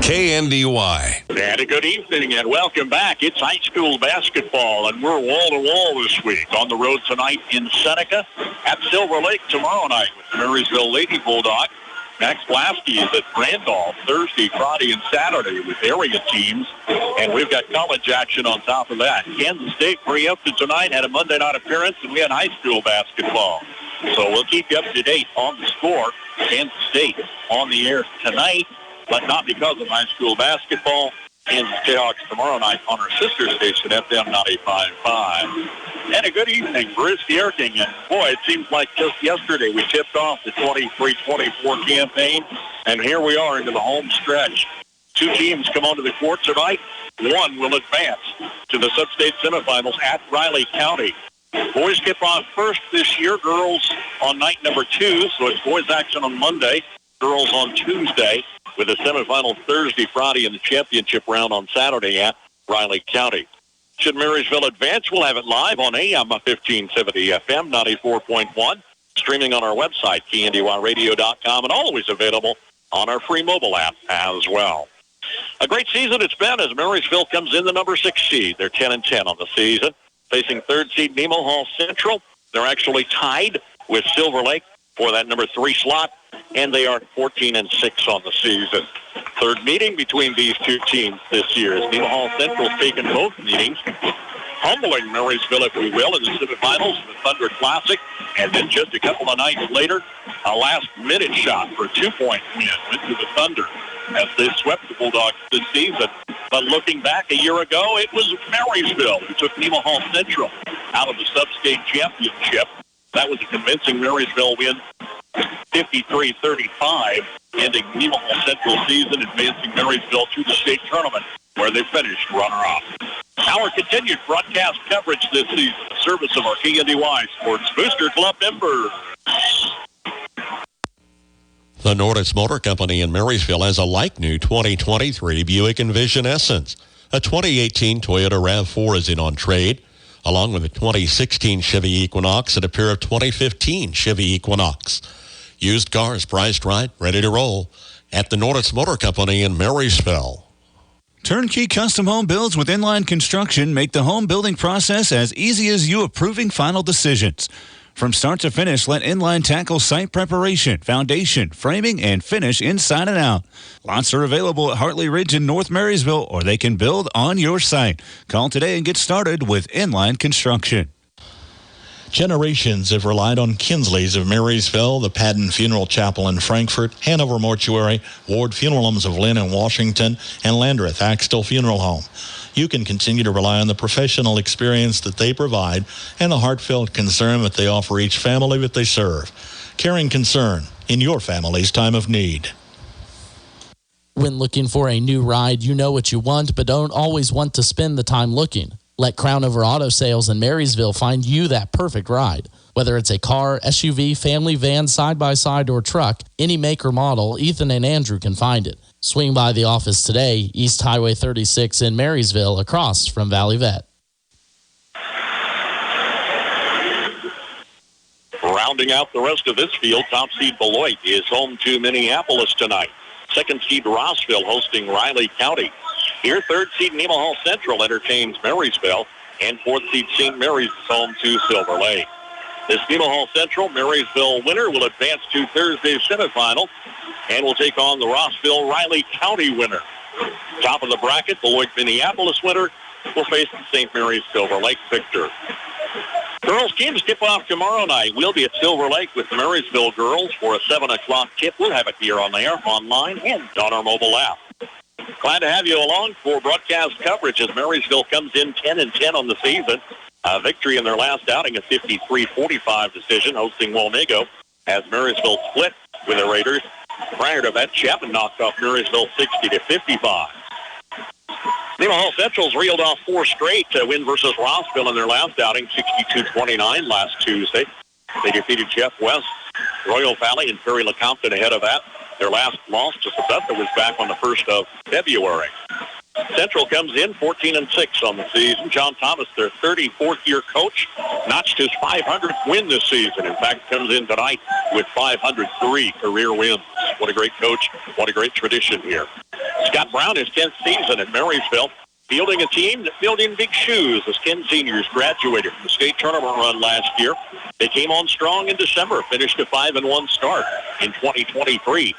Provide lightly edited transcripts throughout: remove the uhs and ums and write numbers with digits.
KNDY. And a good evening and welcome back. It's high school basketball, and we're wall-to-wall this week. On the road tonight in Seneca, at Silver Lake tomorrow night with the Marysville Lady Bulldog. Max Blasky is at Randolph Thursday, Friday, and Saturday with area teams. And we've got college action on top of that. Kansas State preempted tonight, had a Monday night appearance, and we had high school basketball. So we'll keep you up to date on the score. Kansas State on the air tonight, but not because of high school basketball. Kansas Jayhawks tomorrow night on our sister station, FM 98.5. And a good evening, Bruce Yerking. And boy, it seems like just yesterday we tipped off the 23-24 campaign, and here we are into the home stretch. Two teams come onto the court tonight. One will advance to the sub-state semifinals at Riley County. Boys tip off first this year, girls on night number 2, so it's boys action on Monday, girls on Tuesday, with a semifinal Thursday, Friday, and the championship round on Saturday at Riley County. Should Marysville advance, we'll have it live on AM 1570 FM 94.1, streaming on our website, KNDYradio.com, and always available on our free mobile app as well. A great season it's been as Marysville comes in the number 6 seed. They're 10-10 on the season, facing third seed Nemaha Central. They're actually tied with Silver Lake for that number 3 slot, and they are 14-6 on the season. Third meeting between these two teams this year as Nemaha Central's taken both meetings, humbling Marysville, if we will, in the semifinals of the Thunder Classic. And then just a couple of nights later, a last-minute shot for a 2-point win went to the Thunder as they swept the Bulldogs this season. But looking back a year ago, it was Marysville who took Nemaha Central out of the sub-state championship. That was a convincing Marysville win, 53-35, ending Nemaha Central season, advancing Marysville to the state tournament, where they finished runner-up. Our continued broadcast coverage this season, the service of our KNDY Sports Booster Club members. The Norditz Motor Company in Marysville has a like-new 2023 Buick Envision Essence. A 2018 Toyota RAV4 is in on trade, along with a 2016 Chevy Equinox and a pair of 2015 Chevy Equinox. Used cars priced right, ready to roll at the Norditz Motor Company in Marysville. Turnkey custom home builds with Inline Construction make the home building process as easy as you approving final decisions. From start to finish, let Inline tackle site preparation, foundation, framing, and finish inside and out. Lots are available at Hartley Ridge in North Marysville, or they can build on your site. Call today and get started with Inline Construction. Generations have relied on Kinsley's of Marysville, the Padden Funeral Chapel in Frankfort, Hanover Mortuary, Ward Funeral Homes of Lynn and Washington, and Landreth Axtell Funeral Home. You can continue to rely on the professional experience that they provide and the heartfelt concern that they offer each family that they serve. Caring concern in your family's time of need. When looking for a new ride, you know what you want, but don't always want to spend the time looking. Let Crown Over Auto Sales in Marysville find you that perfect ride. Whether it's a car, SUV, family van, side-by-side, or truck, any make or model, Ethan and Andrew can find it. Swing by the office today, East Highway 36 in Marysville, across from Valley Vet. Rounding out the rest of this field, top seed Beloit is home to Minneapolis tonight. Second seed Rossville hosting Riley County. Here, third seed Nemaha Central entertains Marysville, and fourth seed St. Mary's is home to Silver Lake. This Nemaha Central Marysville winner will advance to Thursday's semifinal and will take on the Rossville-Riley County winner. Top of the bracket, Beloit Minneapolis winner will face the St. Mary's Silver Lake victor. Girls teams tip off tomorrow night. We'll be at Silver Lake with the Marysville girls for a 7 o'clock tip. We'll have it here on the air, online, and on our mobile app. Glad to have you along for broadcast coverage as Marysville comes in 10-10 on the season. A victory in their last outing, a 53-45 decision, hosting Walnego, as Marysville split with the Raiders. Prior to that, Chapman knocked off Marysville 60-55. Nemaha Central's reeled off 4 straight to win versus Rossville in their last outing, 62-29 last Tuesday. They defeated Jeff West, Royal Valley, and Perry LeCompton ahead of that. Their last loss to Sabetha was back on the 1st of February. Central comes in 14-6 on the season. John Thomas, their 34th-year coach, notched his 500th win this season. In fact, comes in tonight with 503 career wins. What a great coach. What a great tradition here. Scott Brown, his 10th season at Marysville, fielding a team that filled in big shoes as 10 seniors graduated from the state tournament run last year. They came on strong in December, finished a 5-1 start in 2023.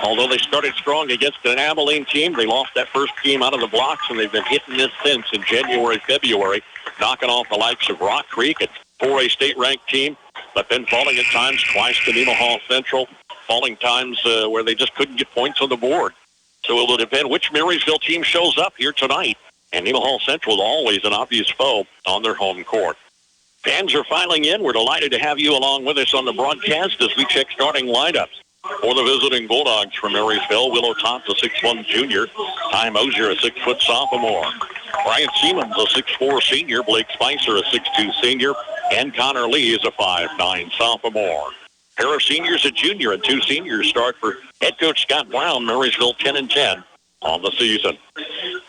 Although they started strong against an Abilene team, they lost that first game out of the blocks, and they've been hitting this since in January, February, knocking off the likes of Rock Creek, a 4A state-ranked team, but then falling at times twice to Nemaha Central, falling times where they just couldn't get points on the board. So it will depend which Marysville team shows up here tonight. And Nemaha Central is always an obvious foe on their home court. Fans are filing in. We're delighted to have you along with us on the broadcast as we check starting lineups. For the visiting Bulldogs from Marysville, Willow Tott's a 6'1 junior. Ty Mosier, a 6-foot sophomore. Brian Siemens, a 6'4 senior. Blake Spicer, a 6'2 senior. And Connor Lee is a 5'9 sophomore. Pair of seniors, a junior, and 2 seniors start for head coach Scott Brown. Marysville 10-10 on the season.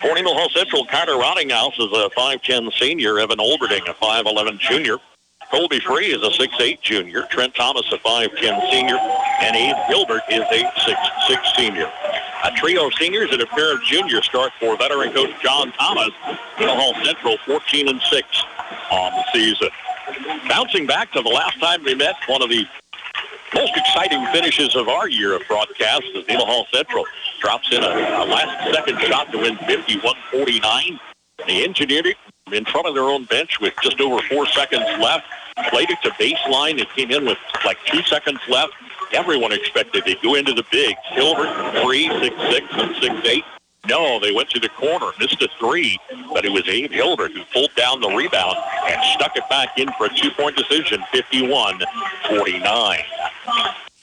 For Nemaha Central, Carter Rottinghouse is a 5'10 senior. Evan Olberding, a 5'11 junior. Colby Free is a 6'8 junior. Trent Thomas, a 5'10 senior. And Abe Gilbert is a 6'6 senior. A trio of seniors and a pair of juniors start for veteran coach John Thomas. Nemaha Central 14-6 on the season. Bouncing back to the last time we met, one of the most exciting finishes of our year of broadcast as Nemaha Central drops in a last-second shot to win 51-49. They engineered it in front of their own bench with just over 4 seconds left. Played it to baseline. It came in with like 2 seconds left. Everyone expected they'd go into the big. Silver, 3, 6'6", and 6'8". No, they went to the corner, missed a 3, but it was Abe Hilbert who pulled down the rebound and stuck it back in for a 2-point decision, 51-49.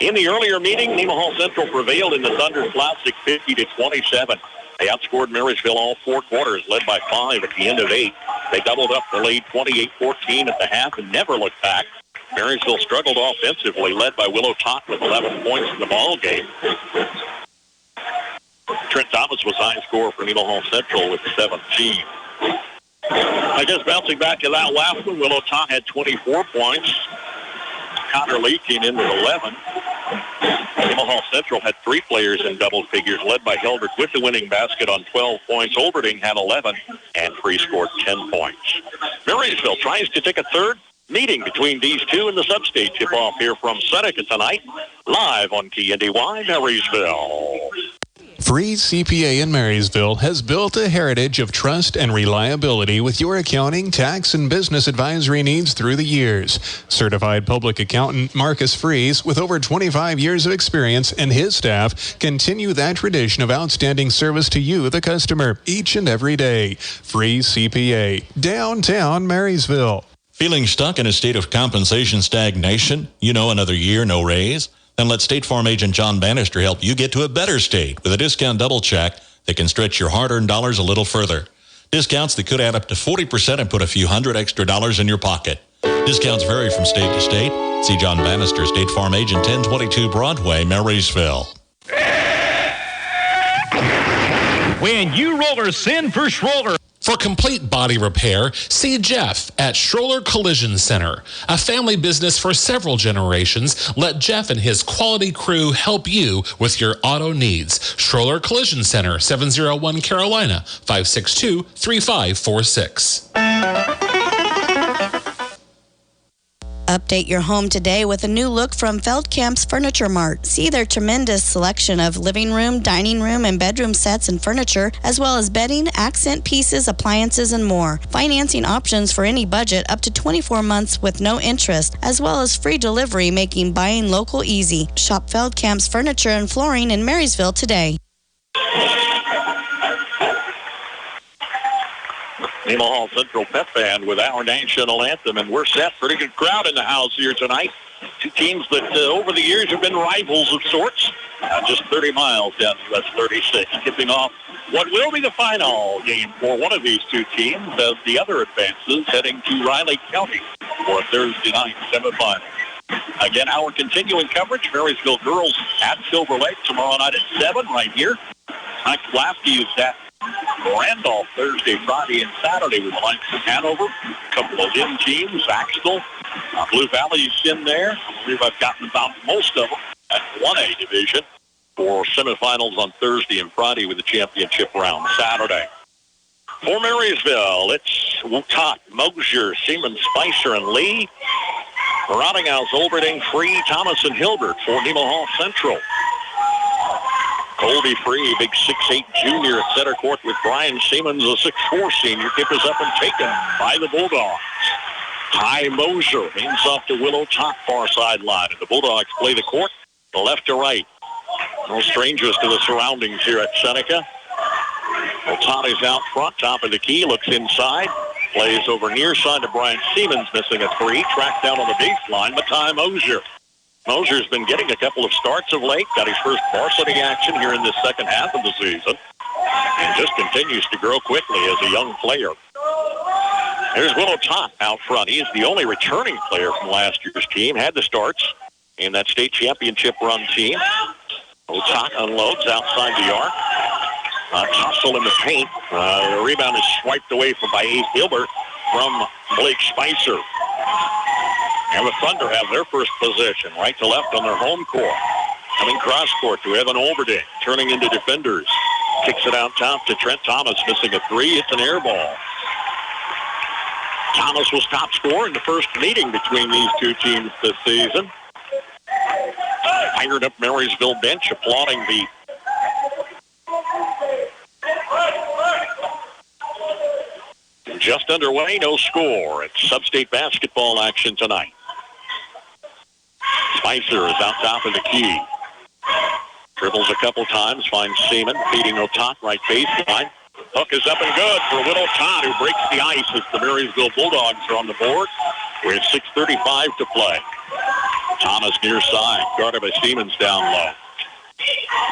In the earlier meeting, Nemaha Central prevailed in the Thunder Classic 50-27. They outscored Marysville all 4 quarters, led by 5 at the end of 8. They doubled up the lead 28-14 at the half and never looked back. Marysville struggled offensively, led by Willow Tott with 11 points in the ball game. Trent Thomas was high scorer for Nemaha Central with 17. I guess bouncing back to that last one, Willow Tott had 24 points. Connor Lee came in with 11. Nemaha Central had 3 players in double figures, led by Hilbert with the winning basket on 12 points. Olberding had 11, and Free scored 10 points. Marysville tries to take a third meeting between these two in the sub-state tip-off here from Seneca tonight, live on KNDY Marysville. Freeze CPA in Marysville has built a heritage of trust and reliability with your accounting, tax, and business advisory needs through the years. Certified public accountant Marcus Freeze, with over 25 years of experience, and his staff continue that tradition of outstanding service to you, the customer, each and every day. Freeze CPA, downtown Marysville. Feeling stuck in a state of compensation stagnation? You know, another year, no raise? Then let State Farm agent John Bannister help you get to a better state with a discount double check that can stretch your hard-earned dollars a little further. Discounts that could add up to 40% and put a few $100 extra in your pocket. Discounts vary from state to state. See John Bannister, State Farm agent, 1022 Broadway, Marysville. When you roller, send for Schroller. For complete body repair, see Jeff at Schroller Collision Center. A family business for several generations, let Jeff and his quality crew help you with your auto needs. Schroller Collision Center, 701 Carolina, 562-3546. Update your home today with a new look from Feldkamp's Furniture Mart. See their tremendous selection of living room, dining room, and bedroom sets and furniture, as well as bedding, accent pieces, appliances, and more. Financing options for any budget up to 24 months with no interest, as well as free delivery, making buying local easy. Shop Feldkamp's Furniture and Flooring in Marysville today. Nemaha Central Pep Band with our national anthem, and we're set. Pretty good crowd in the house here tonight. Two teams that over the years have been rivals of sorts. Just 30 miles down to US 36, kicking off what will be the final game for one of these two teams as the other advances heading to Riley County for a Thursday night semifinal. Again, our continuing coverage, Marysville girls at Silver Lake tomorrow night at 7 right here. Mike Lasky is at Randolph Thursday, Friday, and Saturday with the likes of Hanover. A couple of in teams, Axtell. Blue Valley's in there. I believe I've gotten about most of them at 1A division. for semifinals on Thursday and Friday with the championship round Saturday. For Marysville, it's Wutat, Mosier, Seaman, Spicer, and Lee. Rottinghouse, Olberding, Free, Thomas, and Hilbert for Nemaha Central. Colby Free, big 6'8 junior at center court with Brian Siemens, a 6'4 senior. Tip is up and taken by the Bulldogs. Ty Mosier hands off to Willow Tot, far sideline. And the Bulldogs play the court left to right. No strangers to the surroundings here at Seneca. Well, Tot is out front, top of the key, looks inside. Plays over near side to Brian Siemens, missing a three. Tracked down on the baseline by Ty Mosier. Mosier's been getting a couple of starts of late. Got his first varsity action here in the second half of the season. And just continues to grow quickly as a young player. There's Willow Tot out front. He is the only returning player from last year's team. Had the starts in that state championship run team. Tot unloads outside the arc. Tussle in the paint. The rebound is swiped away by Ace Hilbert from Blake Spicer. And the Thunder have their first possession, right to left on their home court. Coming cross court to Evan Olberding, turning into defenders. Kicks it out top to Trent Thomas, missing a three. It's an air ball. Thomas was top scorer in the first meeting between these two teams this season. Fired up Marysville bench, applauding the just underway, no score. It's sub-state basketball action tonight. Spicer is out top of the key. Dribbles a couple times, finds Seaman, feeding Otot right baseline. Hook is up and good for Willow Todd, who breaks the ice as the Marysville Bulldogs are on the board with 6:35 to play. Thomas near side, guarded by Siemens down low.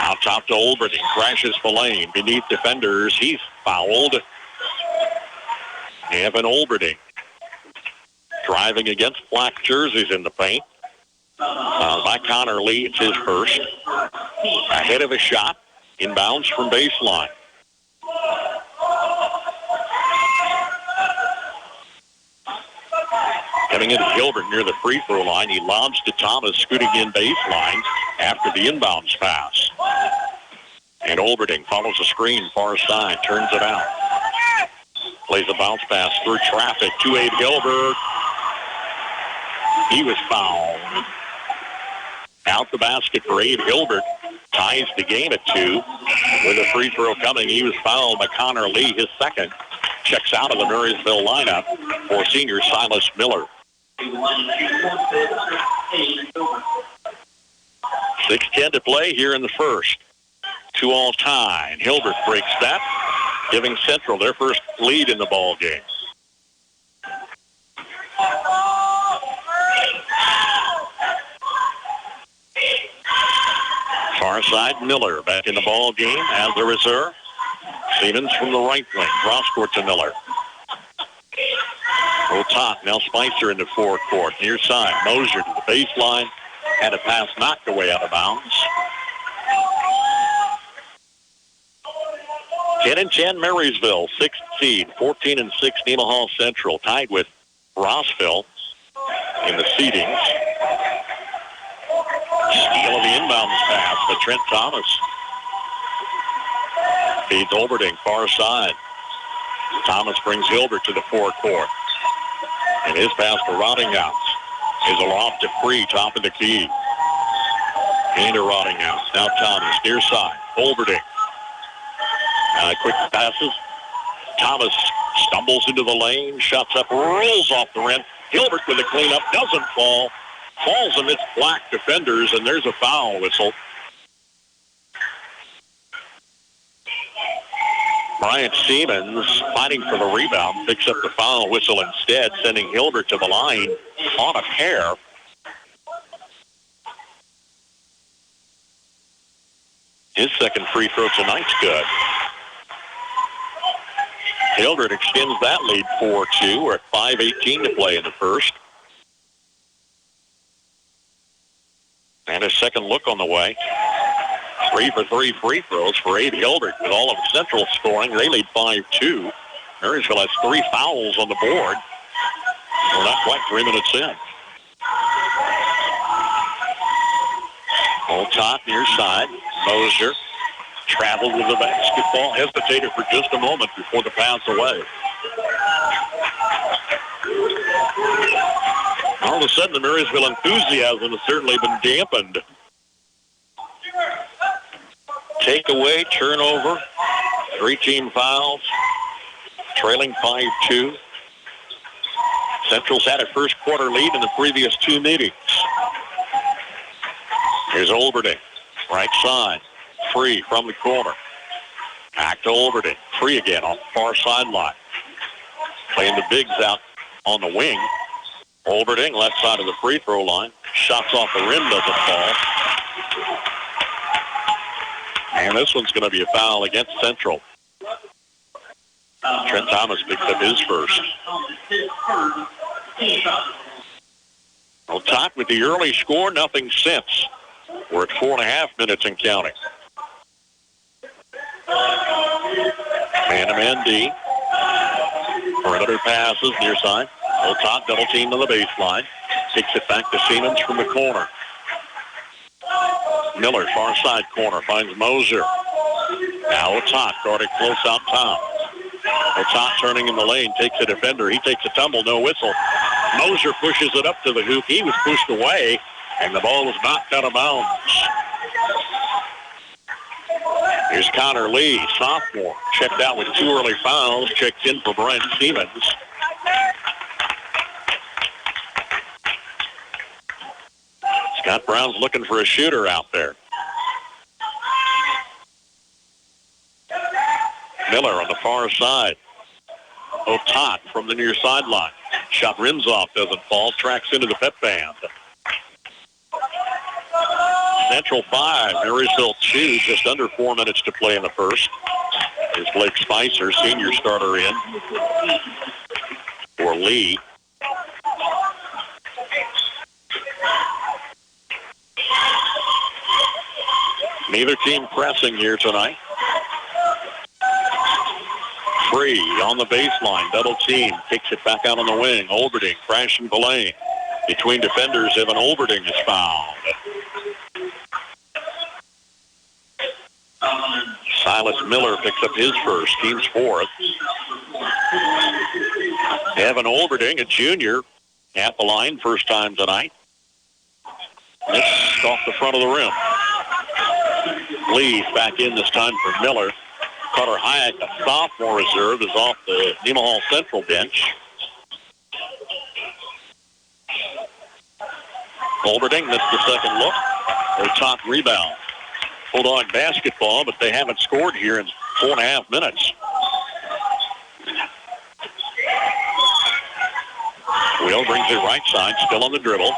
Out top to Olberding, crashes the lane beneath defenders. He's fouled. Evan Olberding driving against black jerseys in the paint. By Connor Lee, it's his first. Ahead of a shot, inbounds from baseline. Coming into Gilbert near the free throw line, he lobs to Thomas, scooting in baseline after the inbounds pass. And Olberding follows the screen, far side, turns it out. Plays a bounce pass through traffic to Abe Gilbert. He was fouled. Out the basket for Abe Gilbert. Ties the game at 2. With a free throw coming, he was fouled by Connor Lee, his second. Checks out of the Marysville lineup for senior Silas Miller. 6:10 to play here in the first. 2 all tie. And Hilbert breaks that, giving Central their first lead in the ball game. Far side, Miller back in the ball game as the reserve. Siemens from the right wing, cross court to Miller. Otot, now Spicer into forecourt, near side. Mosier to the baseline, had a pass knocked away out of bounds. 10-10 Marysville, 6th seed, 14-6 Nemaha Central, tied with Rossville in the seedings. Steal of the inbounds pass by Trent Thomas. Feeds Olberding, far side. Thomas brings Hilbert to the forecourt. And his pass to Rottinghouse is aloft to Free, top of the key. Into Rottinghouse. Now Thomas, near side. Olberding. Quick passes. Thomas stumbles into the lane, shots up, rolls off the rim. Hilbert with a cleanup, doesn't fall. Falls amidst black defenders, and there's a foul whistle. Bryant Siemens, fighting for the rebound, picks up the foul whistle instead, sending Hilbert to the line on a pair. His second free throw tonight's good. Hilbert extends that lead 4-2. We're at 5:18 to play in the first. And a second look on the way. 3 for 3 free throws for Abe Hilbert. With all of Central scoring, they lead 5-2. Marysville has 3 fouls on the board. We're not quite 3 minutes in. Old top near side. Mosier traveled with the basketball, hesitated for just a moment before the pass away. All of a sudden, the Marysville enthusiasm has certainly been dampened. Takeaway, turnover, 3 team fouls, trailing 5-2. Central's had a first quarter lead in the previous 2 meetings. Here's Olberding, right side, free from the corner. Back to Olberding, free again off the far sideline. Playing the bigs out on the wing. Olberding, left side of the free throw line. Shots off the rim, doesn't fall. And this one's going to be a foul against Central. Trent Thomas picks up his first. Well, top with the early score, nothing since. We're at 4.5 minutes and counting. Man-to-man D. Perimeter passes near side. Top double team on the baseline. Takes it back to Siemens from the corner. Miller, far side corner, finds Moser. Now Otat guarded close out top. Otat turning in the lane, takes a defender. He takes a tumble, no whistle. Moser pushes it up to the hoop. He was pushed away, and the ball was knocked out of bounds. Here's Connor Lee, sophomore. Checked out with 2 early fouls. Checked in for Brian Siemens. Scott Brown's looking for a shooter out there. Miller on the far side. Otat from the near sideline. Shot rims off, doesn't fall. Tracks into the pep band. Central 5, Marysville 2, just under 4 minutes to play in the first. Here's Blake Spicer, senior starter in for Lee. Neither team pressing here tonight. Free on the baseline, double team, kicks it back out on the wing. Olberding crashing the lane. Between defenders, Evan Olberding is fouled. Silas Miller picks up his first, team's 4th. Evan Olberding, a junior, at the line, first time tonight. Missed off the front of the rim. Lee's back in this time for Miller. Carter Hyatt, a sophomore reserve, is off the Nemaha Central bench. Olberding missed the second look. Their top rebound. Bulldog basketball, but they haven't scored here in 4.5 minutes. Wheel brings it right side, still on the dribble.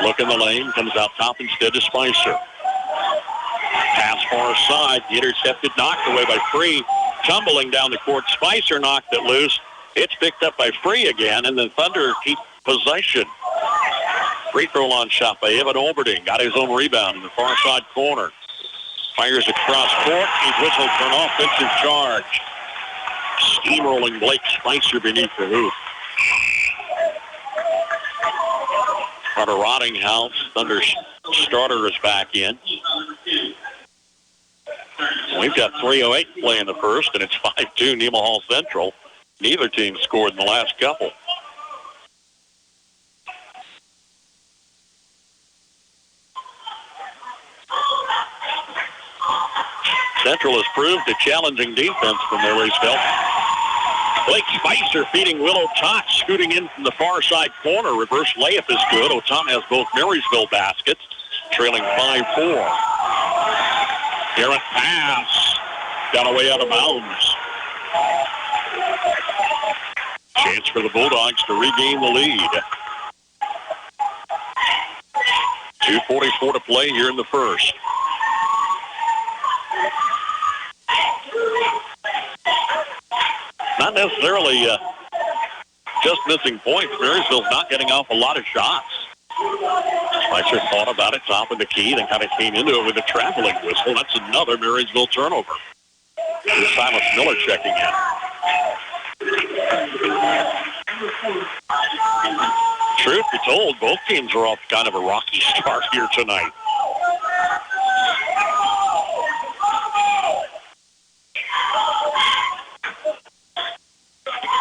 Look in the lane, comes out top instead to Spicer. Pass far side, intercepted, knocked away by Free. Tumbling down the court, Spicer knocked it loose. It's picked up by Free again, and the Thunder keep possession. Free throw line shot by Evan Olberding. Got his own rebound in the far side corner. Fires across court. He's whistled for an offensive charge. Steamrolling Blake Spicer beneath the hoop. Carter Rottinghouse, Thunder starter, is back in. We've got 3:08 to play in the first, and it's 5-2 Nemaha Central. Neither team scored in the last couple. Central has proved a challenging defense from Marysville. Blake Spicer feeding Will Otat, scooting in from the far side corner. Reverse layup is good. Otat has both Marysville baskets, trailing 5-4. Errant pass. Got away out of bounds. Chance for the Bulldogs to regain the lead. 2:44 to play here in the first. Not necessarily just missing points. Marysville's not getting off a lot of shots. Spicer thought about it, top of the key, then kind of came into it with a traveling whistle. That's another Marysville turnover. Here's Silas Miller checking in. Truth be told, both teams are off kind of a rocky start here tonight.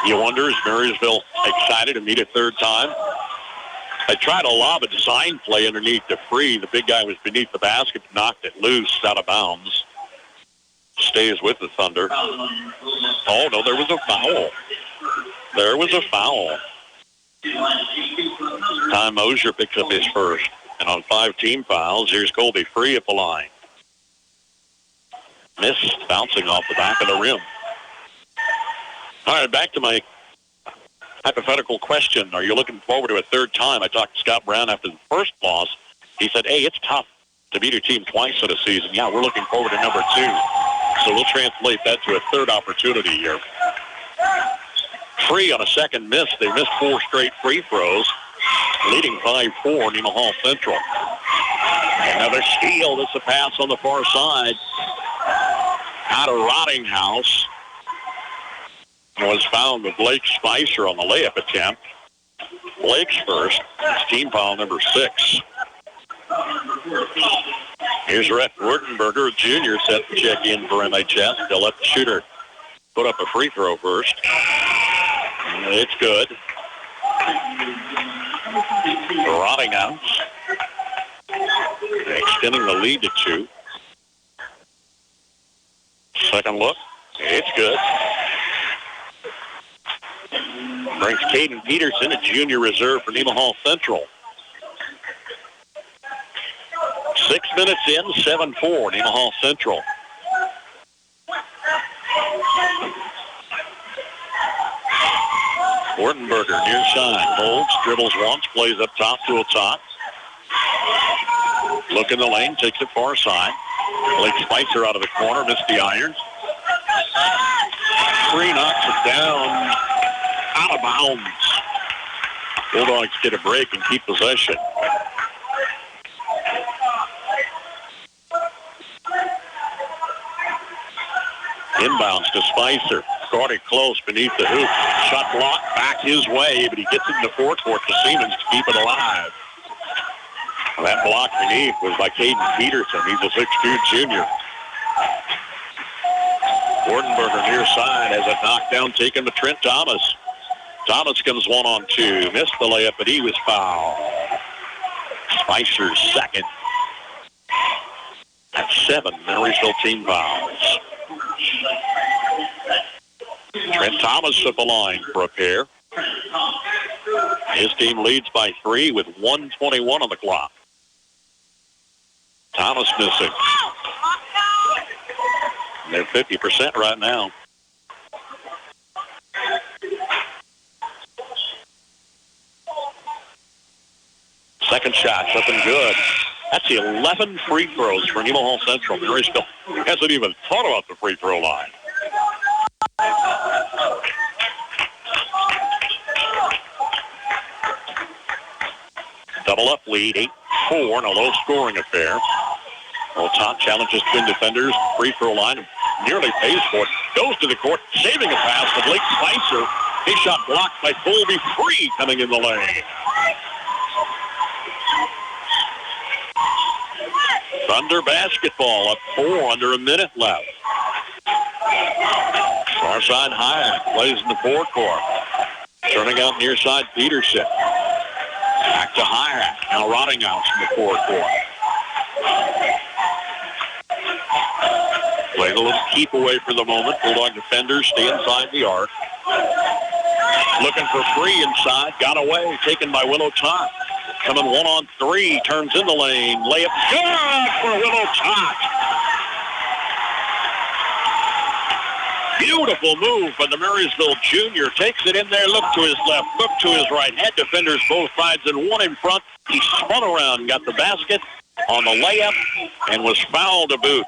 You wonder, is Marysville excited to meet a third time? They tried to lob a design play underneath the free. The big guy was beneath the basket, knocked it loose out of bounds. Stays with the Thunder. Oh, no, there was a foul. There was a foul. Ty Mosier picks up his first. And on 5 team fouls, here's Colby Free at the line. Missed, bouncing off the back of the rim. All right, back to my hypothetical question. Are you looking forward to a third time? I talked to Scott Brown after the first loss. He said, hey, it's tough to beat your team twice in a season. Yeah, we're looking forward to number 2. So we'll translate that to a third opportunity here. Free on a second miss. They missed 4 straight free throws, leading 5-4 Nemaha Central. Another steal. This is a pass on the far side. Out of Rottinghouse. Was found with Blake Spicer on the layup attempt. Blake's first. It's team foul number 6. Here's Rhett Wurtenberger, junior, set to check in for MHS. They'll let the shooter put up a free throw first. It's good. Rottinghouse extending the lead to 2. Second look. It's good. Brings Caden Peterson, a junior reserve for Nemaha Central. 6 minutes in, 7-4, Nemaha Central. Wurtenberger near side, holds, dribbles once, plays up top to a top. Look in the lane, takes it far side. Blake Spicer out of the corner, missed the iron. Free knocks it down, out of bounds. Bulldogs get a break and keep possession. Inbounds to Spicer. Started close beneath the hoop. Shot blocked back his way, but he gets it in the forecourt to Siemens to keep it alive. Well, that block beneath was by Caden Peterson. He's a 6'2 junior. Wardenberger near side has it knocked down, taken to Trent Thomas. Thomas comes 1-on-2. Missed the layup, but he was fouled. Spicer's second. That's 7 Marysville team fouls. Trent Thomas at the line for a pair. His team leads by 3 with 1:21 on the clock. Thomas missing. They're 50% right now. Second shot's up and good. That's the 11 free throws for Nemaha Central. Marysville hasn't even thought about the free throw line. Double up lead, 8-4 in a low-scoring affair. Well, top challenges twin defenders. Free throw line nearly pays for it. Goes to the court, saving a pass to Blake Spicer. His shot blocked by Colby Free coming in the lane. Thunder basketball up 4 under a minute left. Far side Hyatt plays in the forecourt. Turning out near side Peterson. Back to Hyatt. Now Rottinghouse in the forecourt. Playing a little keep away for the moment. Bulldog defenders stay inside the arc. Looking for Free inside. Got away. Taken by Willow Tot. Coming 1-on-3. Turns in the lane. Layup good for Willow Tot. Beautiful move by the Marysville junior. Takes it in there. Look to his left. Look to his right. Head defenders both sides and one in front. He spun around and got the basket on the layup and was fouled to boot.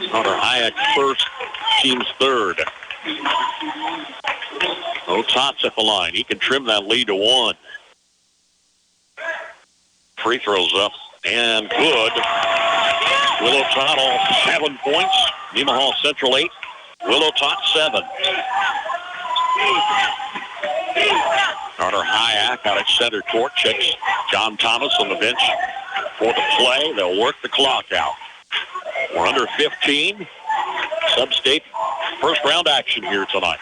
Hunter Hayek first, team's third. No Tots at the line. He can trim that lead to 1. Free throws up and good. Willow Tot all 7 points. Nemaha Central 8. Willow Tot 7. Carter Hayek out at center court. Checks John Thomas on the bench for the play. They'll work the clock out. We're under 15. Sub-State first-round action here tonight.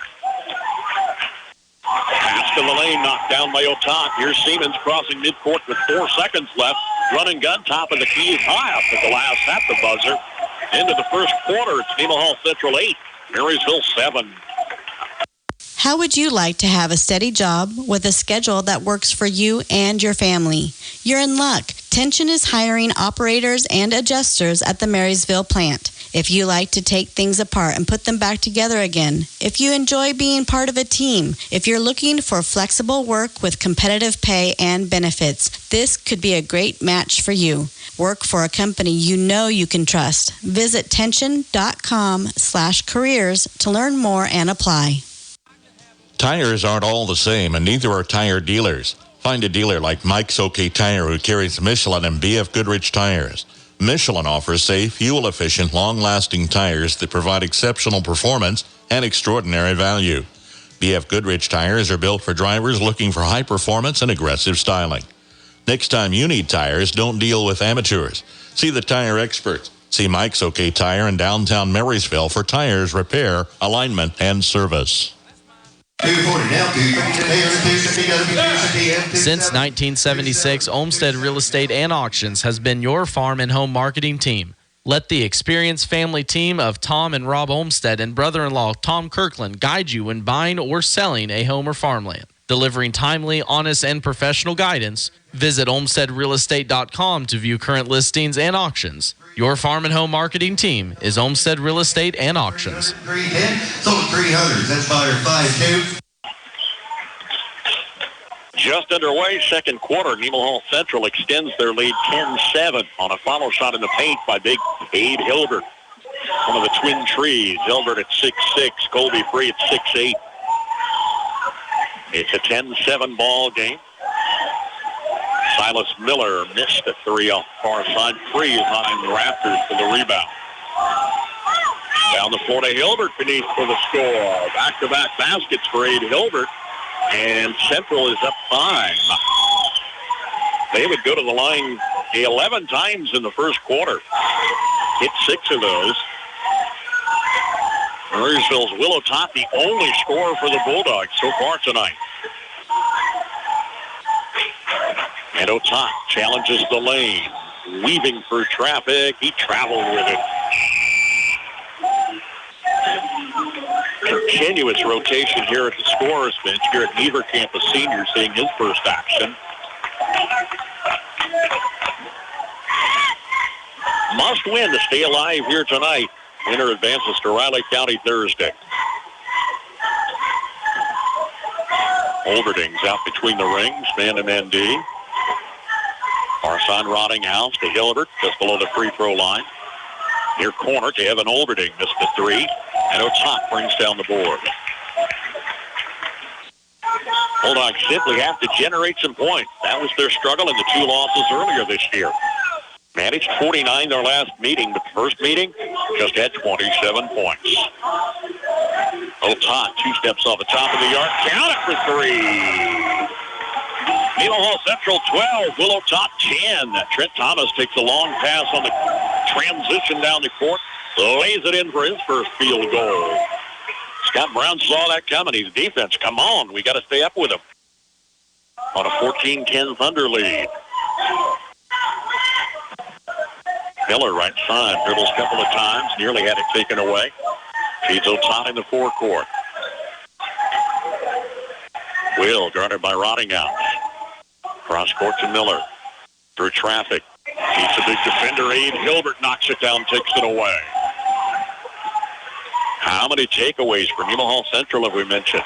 Pass to the lane, knocked down by Otat. Here's Siemens crossing midcourt with 4 seconds left. Run and gun, top of the key is high up at the last at the buzzer. Into the first quarter, it's Nemaha Central 8, Marysville 7. How would you like to have a steady job with a schedule that works for you and your family? You're in luck. Tension is hiring operators and adjusters at the Marysville plant. If you like to take things apart and put them back together again, if you enjoy being part of a team, if you're looking for flexible work with competitive pay and benefits, this could be a great match for you. Work for a company you know you can trust. Visit tension.com/careers to learn more and apply. Tires aren't all the same, and neither are tire dealers. Find a dealer like Mike's OK Tire who carries Michelin and BF Goodrich tires. Michelin offers safe, fuel-efficient, long-lasting tires that provide exceptional performance and extraordinary value. BF Goodrich tires are built for drivers looking for high performance and aggressive styling. Next time you need tires, don't deal with amateurs. See the tire experts. See Mike's OK Tire in downtown Marysville for tires, repair, alignment, and service. Since 1976, Olmsted Real Estate and Auctions has been your farm and home marketing team. Let the experienced family team of Tom and Rob Olmsted and brother-in-law Tom Kirkland guide you when buying or selling a home or farmland. Delivering timely, honest, and professional guidance, visit olmstedrealestate.com to view current listings and auctions. Your farm and home marketing team is Olmsted Real Estate and Auctions. 310, sold 300. That's fire 5-2. Just underway, second quarter. Nemaha Central extends their lead 10-7 on a follow shot in the paint by big Abe Hilbert. One of the twin trees. Hilbert at 6'6", Colby Free at 6'8". It's a 10-7 ball game. Silas Miller missed a three off far side. Free is on the rafters for the rebound. Down the floor to Hilbert beneath for the score. Back-to-back baskets for Abe Hilbert. And Central is up 5. They would go to the line 11 times in the first quarter. Hit 6 of those. Marysville's Willow Tot, the only scorer for the Bulldogs so far tonight. And Otat challenges the lane. Weaving through traffic. He traveled with it. Continuous rotation here at the scorer's bench. Here at Beaver Campus Senior seeing his first action. Must win to stay alive here tonight. Winner advances to Riley County Thursday. Olverding's out between the rings. Man-to-man D. Farson Rottinghouse to Hilbert, just below the free throw line. Near corner to Evan Olverding, missed the three. And Otat brings down the board. Bulldogs simply have to generate some points. That was their struggle in the 2 losses earlier this year. Managed 49 their last meeting, but the first meeting just had 27 points. Otat, 2 steps off the top of the yard. Count it for 3. Nemaha Central 12, Willow Tot 10. Trent Thomas takes a long pass on the transition down the court. Lays it in for his first field goal. Scott Brown saw that coming. His defense, come on, we got to stay up with him. On a 14-10 Thunder lead. Miller right side, dribbles a couple of times, nearly had it taken away. Feeds Otat in the forecourt. Will, guarded by Rottinghouse. Cross court to Miller. Through traffic. He's a big defender. Abe Hilbert knocks it down, takes it away. How many takeaways for Nemaha Central have we mentioned?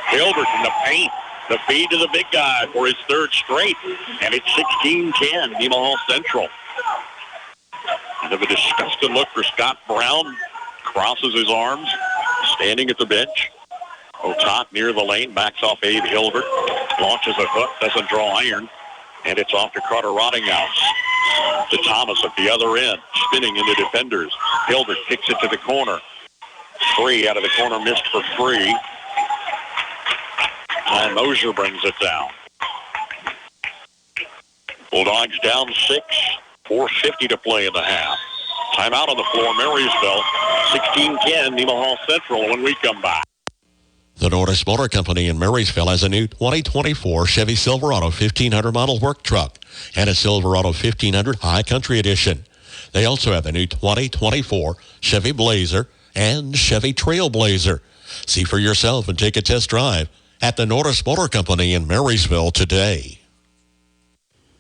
Hilbert in the paint. The feed to the big guy for his third straight. And it's 16-10, Nemaha Central. Kind of a disgusted look for Scott Brown. Crosses his arms, standing at the bench. Otat near the lane, backs off Abe Hilbert. Launches a hook, doesn't draw iron. And it's off to Carter Rottinghouse. To Thomas at the other end, spinning into defenders. Hilbert kicks it to the corner. Free out of the corner, missed for Free. And Mosier brings it down. Bulldogs down 6, 4:50 to play in the half. Timeout on the floor, Marysville. 16-10, Nemaha Central when we come back. The Norris Motor Company in Marysville has a new 2024 Chevy Silverado 1500 model work truck and a Silverado 1500 High Country Edition. They also have the new 2024 Chevy Blazer and Chevy Trailblazer. See for yourself and take a test drive at the Norris Motor Company in Marysville today.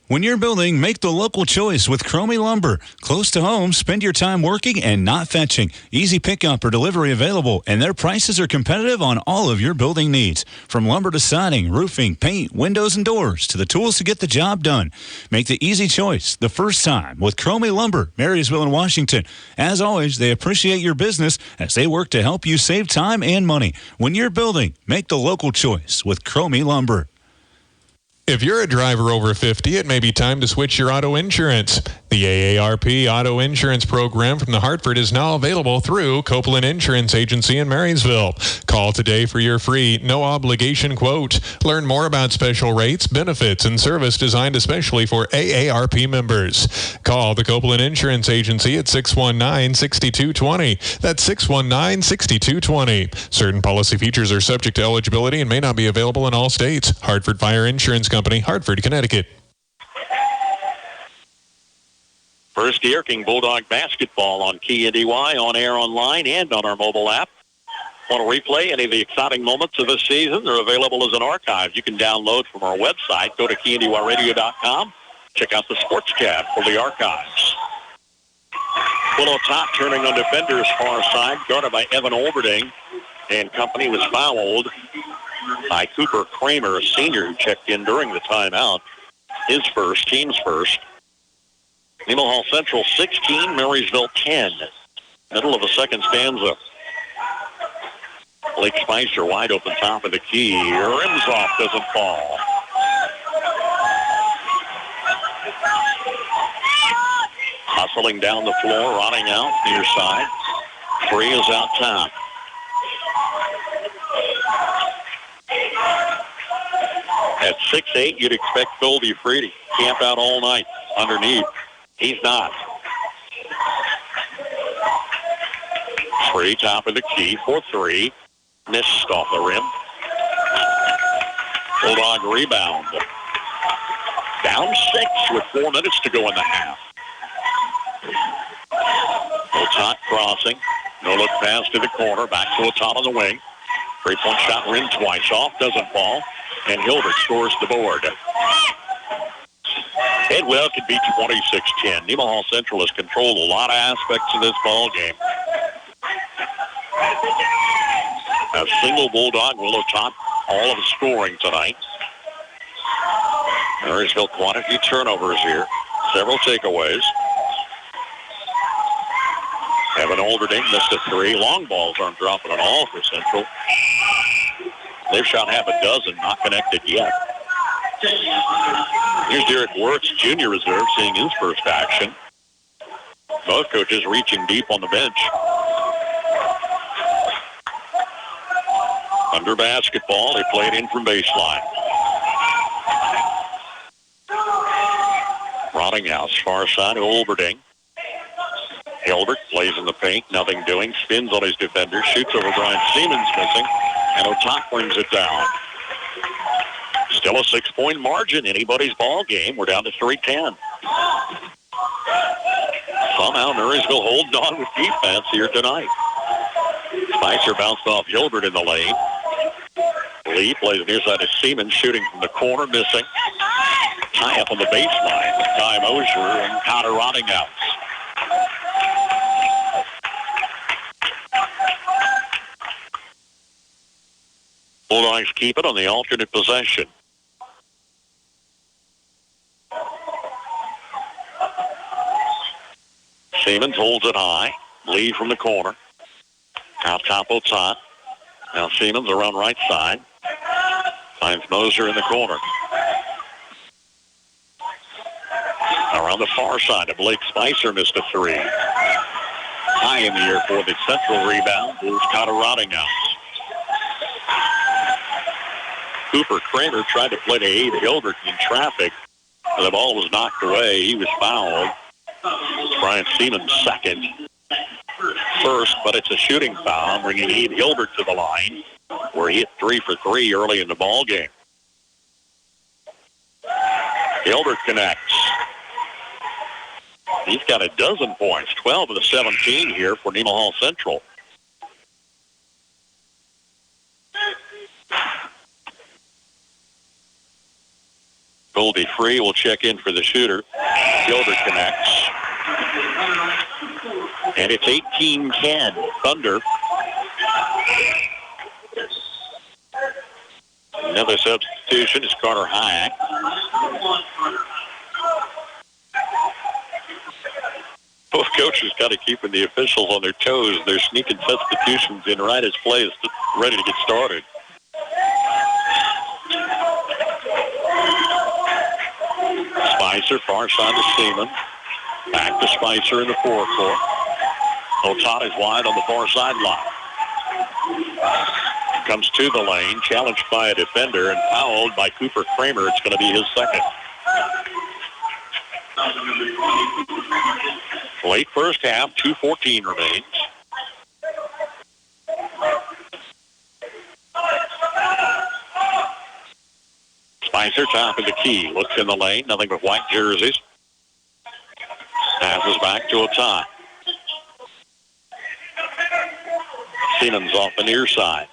When you're building, make the local choice with Cromie Lumber. Close to home, spend your time working and not fetching. Easy pickup or delivery available, and their prices are competitive on all of your building needs. From lumber to siding, roofing, paint, windows, and doors, to the tools to get the job done. Make the easy choice the first time with Cromie Lumber, Marysville and Washington. As always, they appreciate your business as they work to help you save time and money. When you're building, make the local choice with Cromie Lumber. If you're a driver over 50, it may be time to switch your auto insurance. The AARP Auto Insurance Program from the Hartford is now available through Copeland Insurance Agency in Marysville. Call today for your free, no-obligation quote. Learn more about special rates, benefits, and service designed especially for AARP members. Call the Copeland Insurance Agency at 619-6220. That's 619-6220. Certain policy features are subject to eligibility and may not be available in all states. Hartford Fire Insurance Company, Hartford, Connecticut. First year King Bulldog basketball on KNDY, on air, online, and on our mobile app. Want to replay any of the exciting moments of this season? They're available as an archive. You can download from our website. Go to KNDYradio.com. Check out the sports tab for the archives. Willow Top turning on defenders far side, guarded by Evan Olberding, and company was fouled by Cooper Kramer, a senior who checked in during the timeout. His first, team's first. Nemaha Central 16, Marysville 10. Middle of the second stanza. Blake Spicer wide open top of the key. Rims off, doesn't fall. Hustling down the floor, rotting out near side. Free is out top. At 6'8", you'd expect Phil Free to camp out all night underneath. He's not. Free, top of the key for three. Missed off the rim. Bulldog rebound. Down 6 with 4 minutes to go in the half. Otot crossing. No look pass to the corner. Back to Otot on the wing. 3-point shot rim twice off. Doesn't fall. And Hilbert scores the board. Headwell could be 26-10. Nemaha Central has controlled a lot of aspects of this ball game. A single Bulldog will top all of the scoring tonight. Marysville quite a few turnovers here. Several takeaways. Evan Olberding missed a 3. Long balls aren't dropping at all for Central. They've shot half a dozen, not connected yet. Here's Derek Wirtz, junior reserve, seeing his first action. Both coaches reaching deep on the bench. Under basketball, they played in from baseline. Rottinghouse, far side to Olberding. Hilbert plays in the paint, nothing doing, spins on his defender, shoots over Brian Siemens, missing, and Otak brings it down. Still a 6-point margin, anybody's ball game. We're down to 3:10. Somehow Marysville holding on with defense here tonight. Spicer bounced off Hilbert in the lane. Lee plays near side to Siemens, shooting from the corner, missing. Tie up on the baseline with Ty Mosier and Connor Rottinghouse. Bulldogs keep it on the alternate possession. Siemens holds it high. Lee from the corner. Out top Otat. Now Siemens around right side. Finds Moser in the corner. Around the far side of Blake Spicer missed a 3. High in the air for the Central rebound is Connor Rottinghouse. Cooper Kramer tried to play to Abe Hilbert in traffic. The ball was knocked away. He was fouled. Brian Seaman second. First, but it's a shooting foul, bringing Ed Hilbert to the line, where he hit 3 for 3 early in the ball game. Hilbert connects. He's got a dozen points, 12 of the 17 here for Nemaha Central. Goldie Free will check in for the shooter. Hilbert connects. And it's 18-10 Thunder. Another substitution is Carter Hayek. Both coaches got to keep the officials on their toes. They're sneaking substitutions in right as play is ready to get started. Spicer, far side to Seaman. Back to Spicer in the forecourt. Otata's wide on the far sideline. Comes to the lane, challenged by a defender and fouled by Cooper Kramer. It's going to be his second. Late first half, 2:14 remains. Spicer, top of the key, looks in the lane, nothing but white jerseys. Passes back to Otata. Siemens off the near side.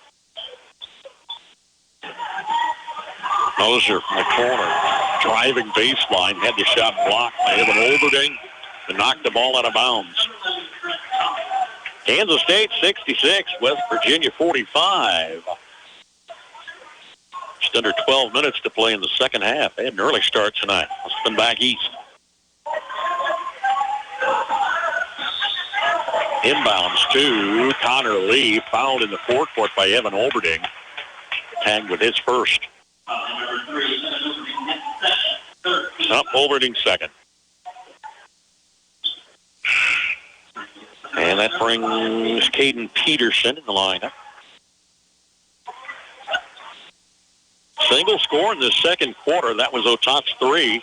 Moser from the corner, driving baseline, had the shot blocked by Evan Olberding and knocked the ball out of bounds. Kansas State 66, West Virginia 45. Just under 12 minutes to play in the second half. They had an early start tonight. Let's spin back east. Inbounds to Connor Lee, fouled in the forecourt by Evan Olberding. Tagged with his first. Up Olberding second. And that brings Caden Peterson in the lineup. Single score in the second quarter. That was Otata's 3.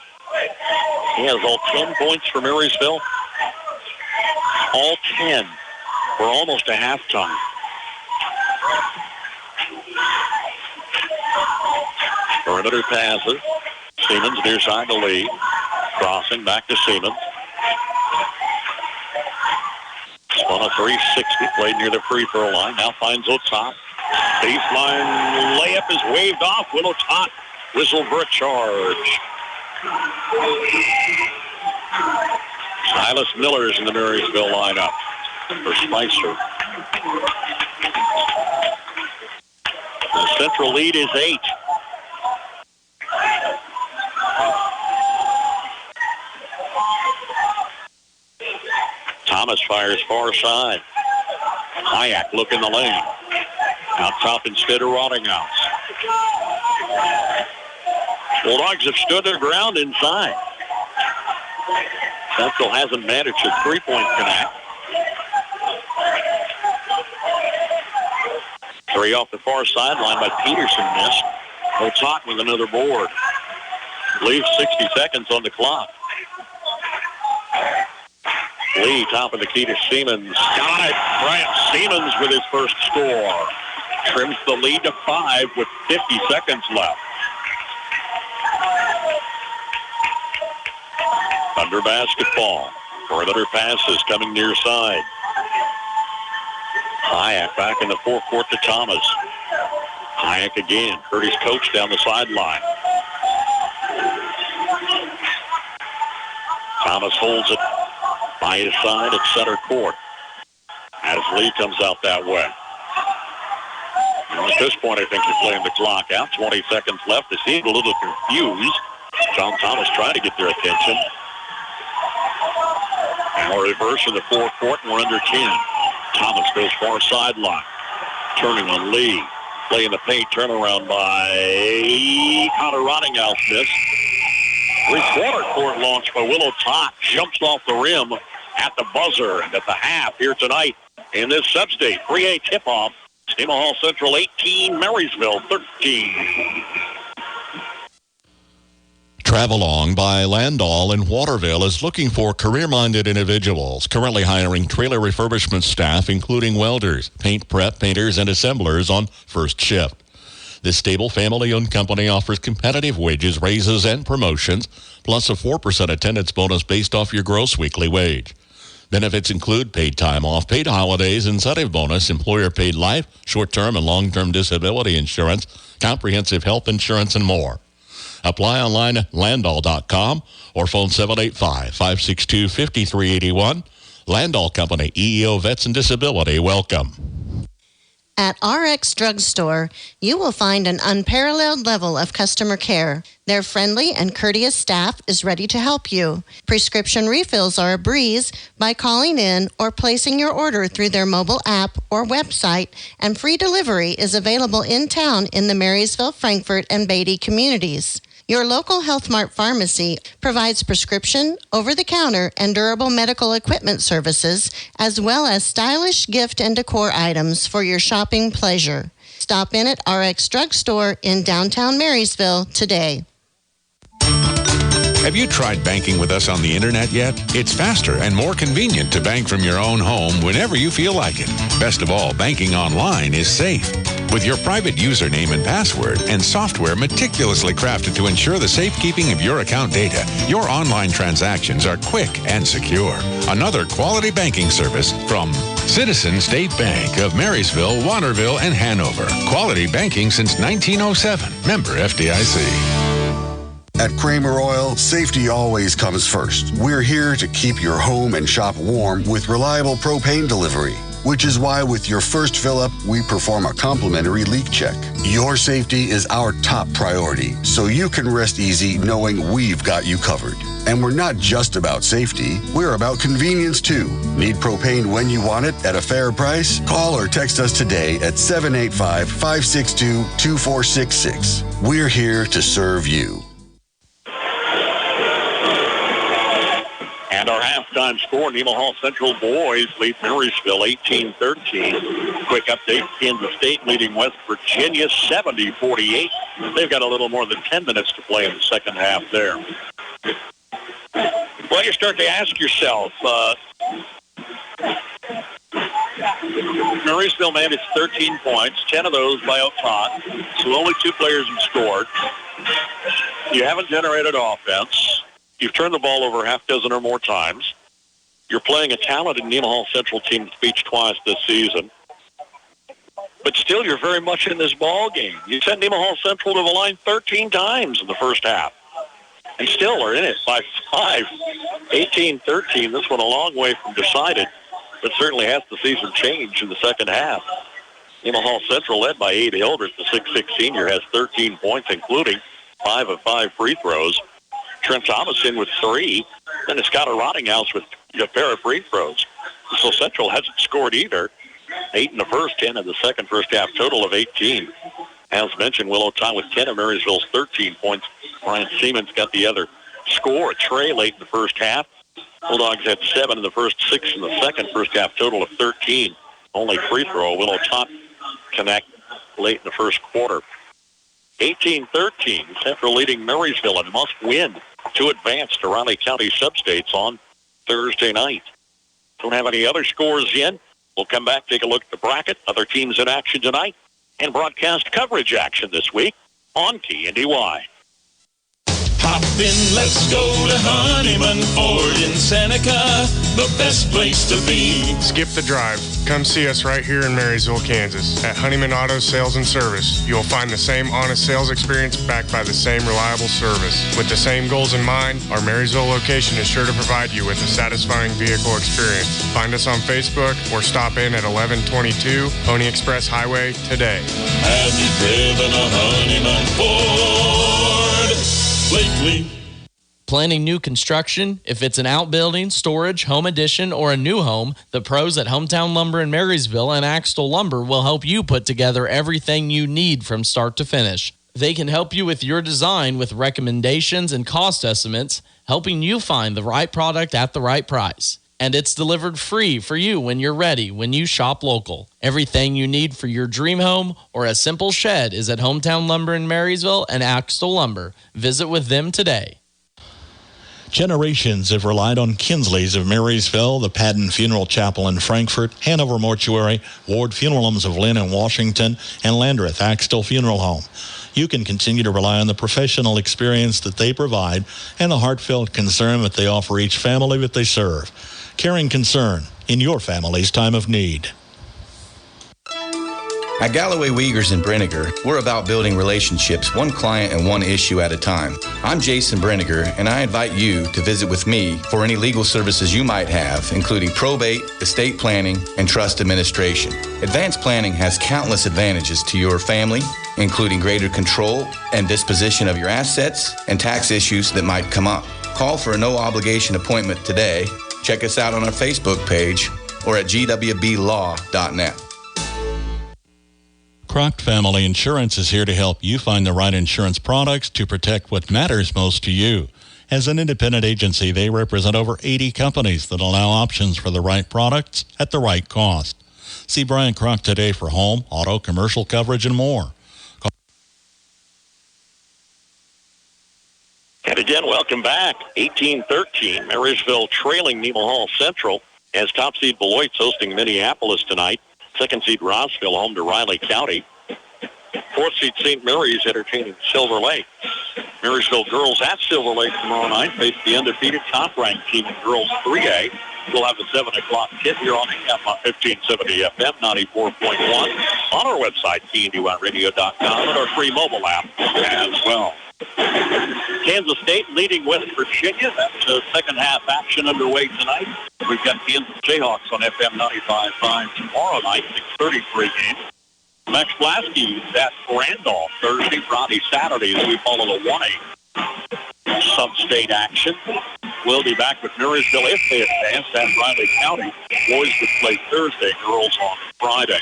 He has all 10 points for Marysville. All 10 for almost a halftime. Perimeter passes. Siemens near side to Lee. Crossing back to Siemens. Spun a 360. Played near the free throw line. Now finds Otata. Baseline layup is waved off. Will Otata whistle for a charge. Silas Miller is in the Marysville lineup for Spicer. The Central lead is 8. Thomas fires far side. Hayek look in the lane. Out top instead of Rottinghouse. Bulldogs have stood their ground inside. Central hasn't managed a three-point connect. 3 off the far sideline by Peterson missed. Otata with another board. Leaves 60 seconds on the clock. Lee, top of the key to Siemens. Got it. Bryant Siemens with his first score. Trims the lead to 5 with 50 seconds left. Under basketball. Perimeter passes coming near side. Hayek back in the forecourt to Thomas. Hayek again. Curtis Coach down the sideline. Thomas holds it by his side at center court as Lee comes out that way. And at this point, I think you're playing the clock out. 20 seconds left. They seem a little confused. John Thomas trying to get their attention. And we're reverse in the forecourt, and we're under 10. Thomas goes far sideline. Turning on Lee. Play in the paint. Turnaround by Connor Rottinghouse. Miss. Three-quarter court launch by Will Otata. Jumps off the rim at the buzzer and at the half here tonight in this sub-state. 3A tip-off. Nemaha Central 18, Marysville 13. Travelong by Landall in Waterville is looking for career-minded individuals, currently hiring trailer refurbishment staff, including welders, paint prep, painters, and assemblers on first shift. This stable family-owned company offers competitive wages, raises, and promotions, plus a 4% attendance bonus based off your gross weekly wage. Benefits include paid time off, paid holidays, incentive bonus, employer-paid life, short-term and long-term disability insurance, comprehensive health insurance, and more. Apply online at Landall.com or phone 785-562-5381. Landall Company, EEO Vets and Disability, welcome. At RX Drugstore, you will find an unparalleled level of customer care. Their friendly and courteous staff is ready to help you. Prescription refills are a breeze by calling in or placing your order through their mobile app or website, and free delivery is available in town in the Marysville, Frankfort, and Beatty communities. Your local Health Mart pharmacy provides prescription, over-the-counter, and durable medical equipment services, as well as stylish gift and decor items for your shopping pleasure. Stop in at RX Drugstore in downtown Marysville today. Have you tried banking with us on the internet yet? It's faster and more convenient to bank from your own home whenever you feel like it. Best of all, banking online is safe. With your private username and password and software meticulously crafted to ensure the safekeeping of your account data, your online transactions are quick and secure. Another quality banking service from Citizen State Bank of Marysville, Waterville, and Hanover. Quality banking since 1907. Member FDIC. At Kramer Oil, safety always comes first. We're here to keep your home and shop warm with reliable propane delivery, which is why with your first fill-up, we perform a complimentary leak check. Your safety is our top priority, so you can rest easy knowing we've got you covered. And we're not just about safety, we're about convenience too. Need propane when you want it at a fair price? Call or text us today at 785-562-2466. We're here to serve you. And our halftime score, Nemaha Central boys lead Marysville 18-13. Quick update, Kansas State leading West Virginia 70-48. They've got a little more than 10 minutes to play in the second half there. Well, you start to ask yourself, Marysville managed 13 points, 10 of those by O'Toole, so only 2 players have scored. You haven't generated offense. You've turned the ball over a half dozen or more times. You're playing a talented Nemaha Central team that's beat twice this season. But still, you're very much in this ball game. You sent Nemaha Central to the line 13 times in the first half, and still are in it by 5. 18-13. This one a long way from decided, but certainly has the season changed in the second half. Nemaha Central, led by Abe Hildreth, the 6'6 senior, has 13 points, including 5 of 5 free throws. Trent Thomas in with 3, and it's got a Rottinghouse with a pair of free throws. So Central hasn't scored either. 8 in the first, 10 in the second, first half, total of 18. As mentioned, Will O'Toole with 10 of Marysville's 13 points. Brian Siemens got the other score, a tray late in the first half. Bulldogs had 7 in the first, 6 in the second, first half, total of 13. Only free throw, Will O'Toole connect late in the first quarter. 18-13, Central leading Marysville and must win to advance to Raleigh County Substates on Thursday night. Don't have any other scores in. We'll come back, take a look at the bracket, other teams in action tonight, and broadcast coverage action this week on KNDY. Hop in, let's go to Honeyman Ford in Seneca, the best place to be. Skip the drive. Come see us right here in Marysville, Kansas. At Honeyman Auto Sales and Service, you'll find the same honest sales experience backed by the same reliable service. With the same goals in mind, our Marysville location is sure to provide you with a satisfying vehicle experience. Find us on Facebook or stop in at 1122 Pony Express Highway today. Have you driven a Honeyman Ford lately? Planning new construction? If it's an outbuilding, storage, home addition, or a new home, the pros at Hometown Lumber in Marysville and Axtell Lumber will help you put together everything you need from start to finish. They can help you with your design with recommendations and cost estimates, helping you find the right product at the right price. And it's delivered free for you when you're ready when you shop local. Everything you need for your dream home or a simple shed is at Hometown Lumber in Marysville and Axtell Lumber. Visit with them today. Generations have relied on Kinsley's of Marysville, the Padden Funeral Chapel in Frankfort, Hanover Mortuary, Ward Funeral Homes of Lynn and Washington, and Landreth Axtell Funeral Home. You can continue to rely on the professional experience that they provide and the heartfelt concern that they offer each family that they serve. Caring concern in your family's time of need. At Galloway Wiegers and Brenniger, we're about building relationships one client and one issue at a time. I'm Jason Brenniger, and I invite you to visit with me for any legal services you might have, including probate, estate planning, and trust administration. Advanced planning has countless advantages to your family, including greater control and disposition of your assets and tax issues that might come up. Call for a no-obligation appointment today. Check us out on our Facebook page or at gwblaw.net. Crockett Family Insurance is here to help you find the right insurance products to protect what matters most to you. As an independent agency, they represent over 80 companies that allow options for the right products at the right cost. See Brian Crock today for home, auto, commercial coverage, and more. And again, welcome back. 18-13, Marysville trailing Nemaha Central as top seed Beloit's hosting Minneapolis tonight. Second seed Rossville home to Riley County. Fourth seed St. Mary's entertaining Silver Lake. Marysville girls at Silver Lake tomorrow night face the undefeated top-ranked team in girls 3A. We'll have the 7 o'clock tip here on AM 1570 FM 94.1 on our website, KNDYradio.com, and our free mobile app as well. Kansas State leading West Virginia. That's second half action underway tonight. We've got Kansas Jayhawks on FM 95.5 tomorrow night, 6:33 game. Max Blasky at Randolph Thursday, Friday, Saturday as we follow the 1A sub-state action. We'll be back with Marysville if they advance at Riley County. Boys would play Thursday, girls on Friday.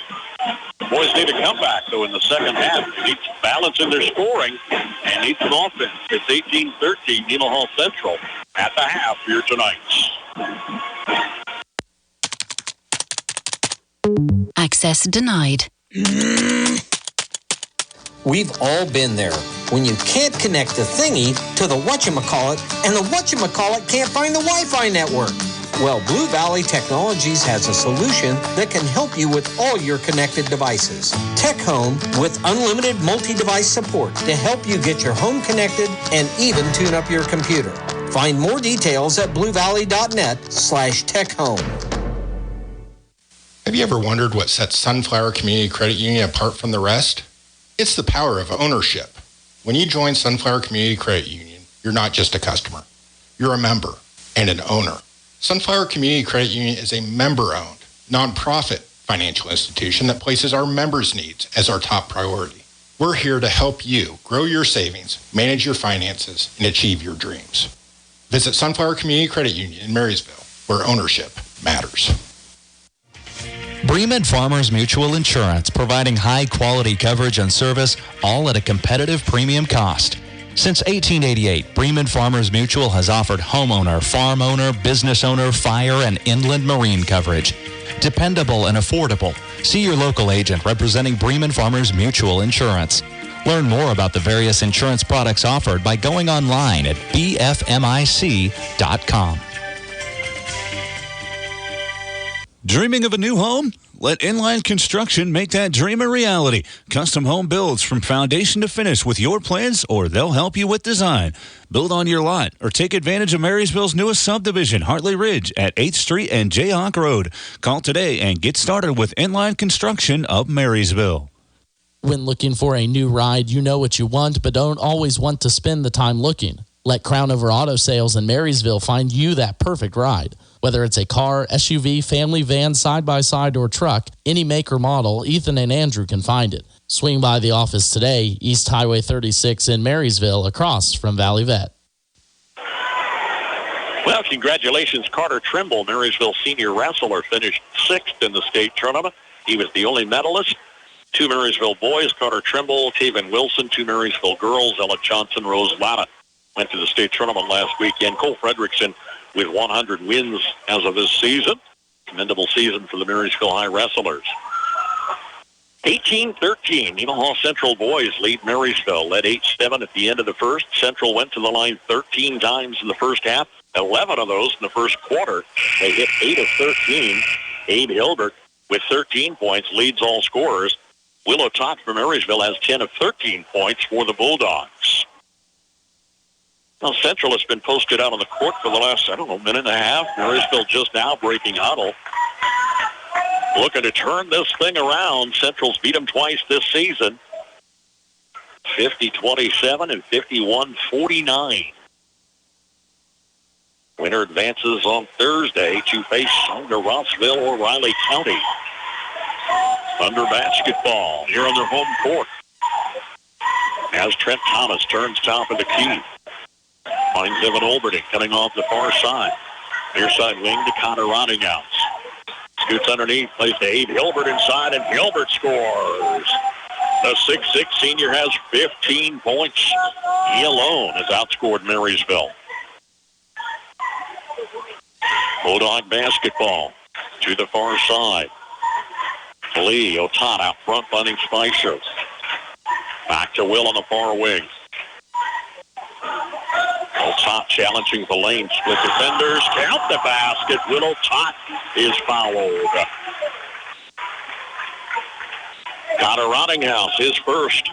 Boys need a comeback, though, in the second half. They need some balance in their scoring and need some offense. It's 18-13, Nemaha Central at the half here tonight. Access denied. We've all been there when you can't connect the thingy to the whatchamacallit and the whatchamacallit can't find the Wi-Fi network. Well, Blue Valley Technologies has a solution that can help you with all your connected devices. Tech Home with unlimited multi-device support to help you get your home connected and even tune up your computer. Find more details at bluevalley.net/techhome. Have you ever wondered what sets Sunflower Community Credit Union apart from the rest? It's the power of ownership. When you join Sunflower Community Credit Union, you're not just a customer. You're a member and an owner. Sunflower Community Credit Union is a member-owned, nonprofit financial institution that places our members' needs as our top priority. We're here to help you grow your savings, manage your finances, and achieve your dreams. Visit Sunflower Community Credit Union in Marysville, where ownership matters. Bremen Farmers Mutual Insurance, providing high-quality coverage and service, all at a competitive premium cost. Since 1888, Bremen Farmers Mutual has offered homeowner, farm owner, business owner, fire, and inland marine coverage. Dependable and affordable. See your local agent representing Bremen Farmers Mutual Insurance. Learn more about the various insurance products offered by going online at bfmic.com. Dreaming of a new home? Let Inline Construction make that dream a reality. Custom home builds from foundation to finish with your plans, or they'll help you with design. Build on your lot or take advantage of Marysville's newest subdivision, Hartley Ridge, at 8th Street and Jayhawk Road. Call today and get started with Inline Construction of Marysville. When looking for a new ride, you know what you want, but don't always want to spend the time looking. Let Crown Over Auto Sales in Marysville find you that perfect ride. Whether it's a car, SUV, family van, side-by-side, or truck, any make or model, Ethan and Andrew can find it. Swing by the office today, East Highway 36 in Marysville, across from Valley Vet. Well, congratulations, Carter Trimble, Marysville senior wrestler, finished 6th in the state tournament. He was the only medalist. 2 Marysville boys, Carter Trimble, Taven Wilson, 2 Marysville girls, Ella Johnson, Rose Lana, went to the state tournament last weekend. Cole Fredrickson with 100 wins as of this season. Commendable season for the Marysville High wrestlers. 18-13, Nemaha Central boys lead Marysville, led 8-7 at the end of the first. Central went to the line 13 times in the first half, 11 of those in the first quarter. They hit 8 of 13. Abe Hilbert with 13 points leads all scorers. Willow Tot from Marysville has 10 of 13 points for the Bulldogs. Well, Central has been posted out on the court for the last, minute and a half. Marysville just now breaking huddle. Looking to turn this thing around. Central's beat them twice this season. 50-27 and 51-49. Winner advances on Thursday to face either Rossville or Riley County. Thunder basketball here on their home court. As Trent Thomas turns top of the key. Finds Evan Olberding coming off the far side. Near side wing to Connor Rottinghouse. Scoots underneath, plays to Abe Hilbert inside, and Hilbert scores. The 6'6 senior has 15 points. He alone has outscored Marysville. Bulldog basketball to the far side. Lee Otot out front, finding Spicer. Back to Will on the far wing. Otot challenging the lane. Split defenders. Count the basket. Will Otot is fouled. Connor Rottinghouse, his first.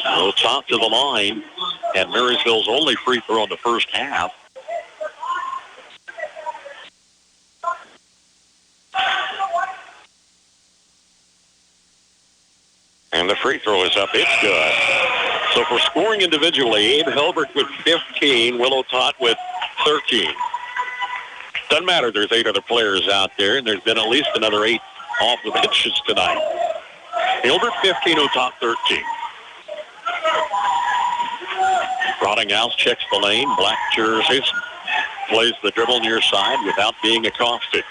Otot to the line. And Marysville's only free throw in the first half. And the free throw is up. It's good. So for scoring individually, Abe Hilbert with 15, Willow Tot with 13. Doesn't matter. There's 8 other players out there, and there's been at least another 8 off the benches tonight. Hilbert 15, Otot 13. Rottinghouse checks the lane. Black jerseys. Plays the dribble near side without being accosted.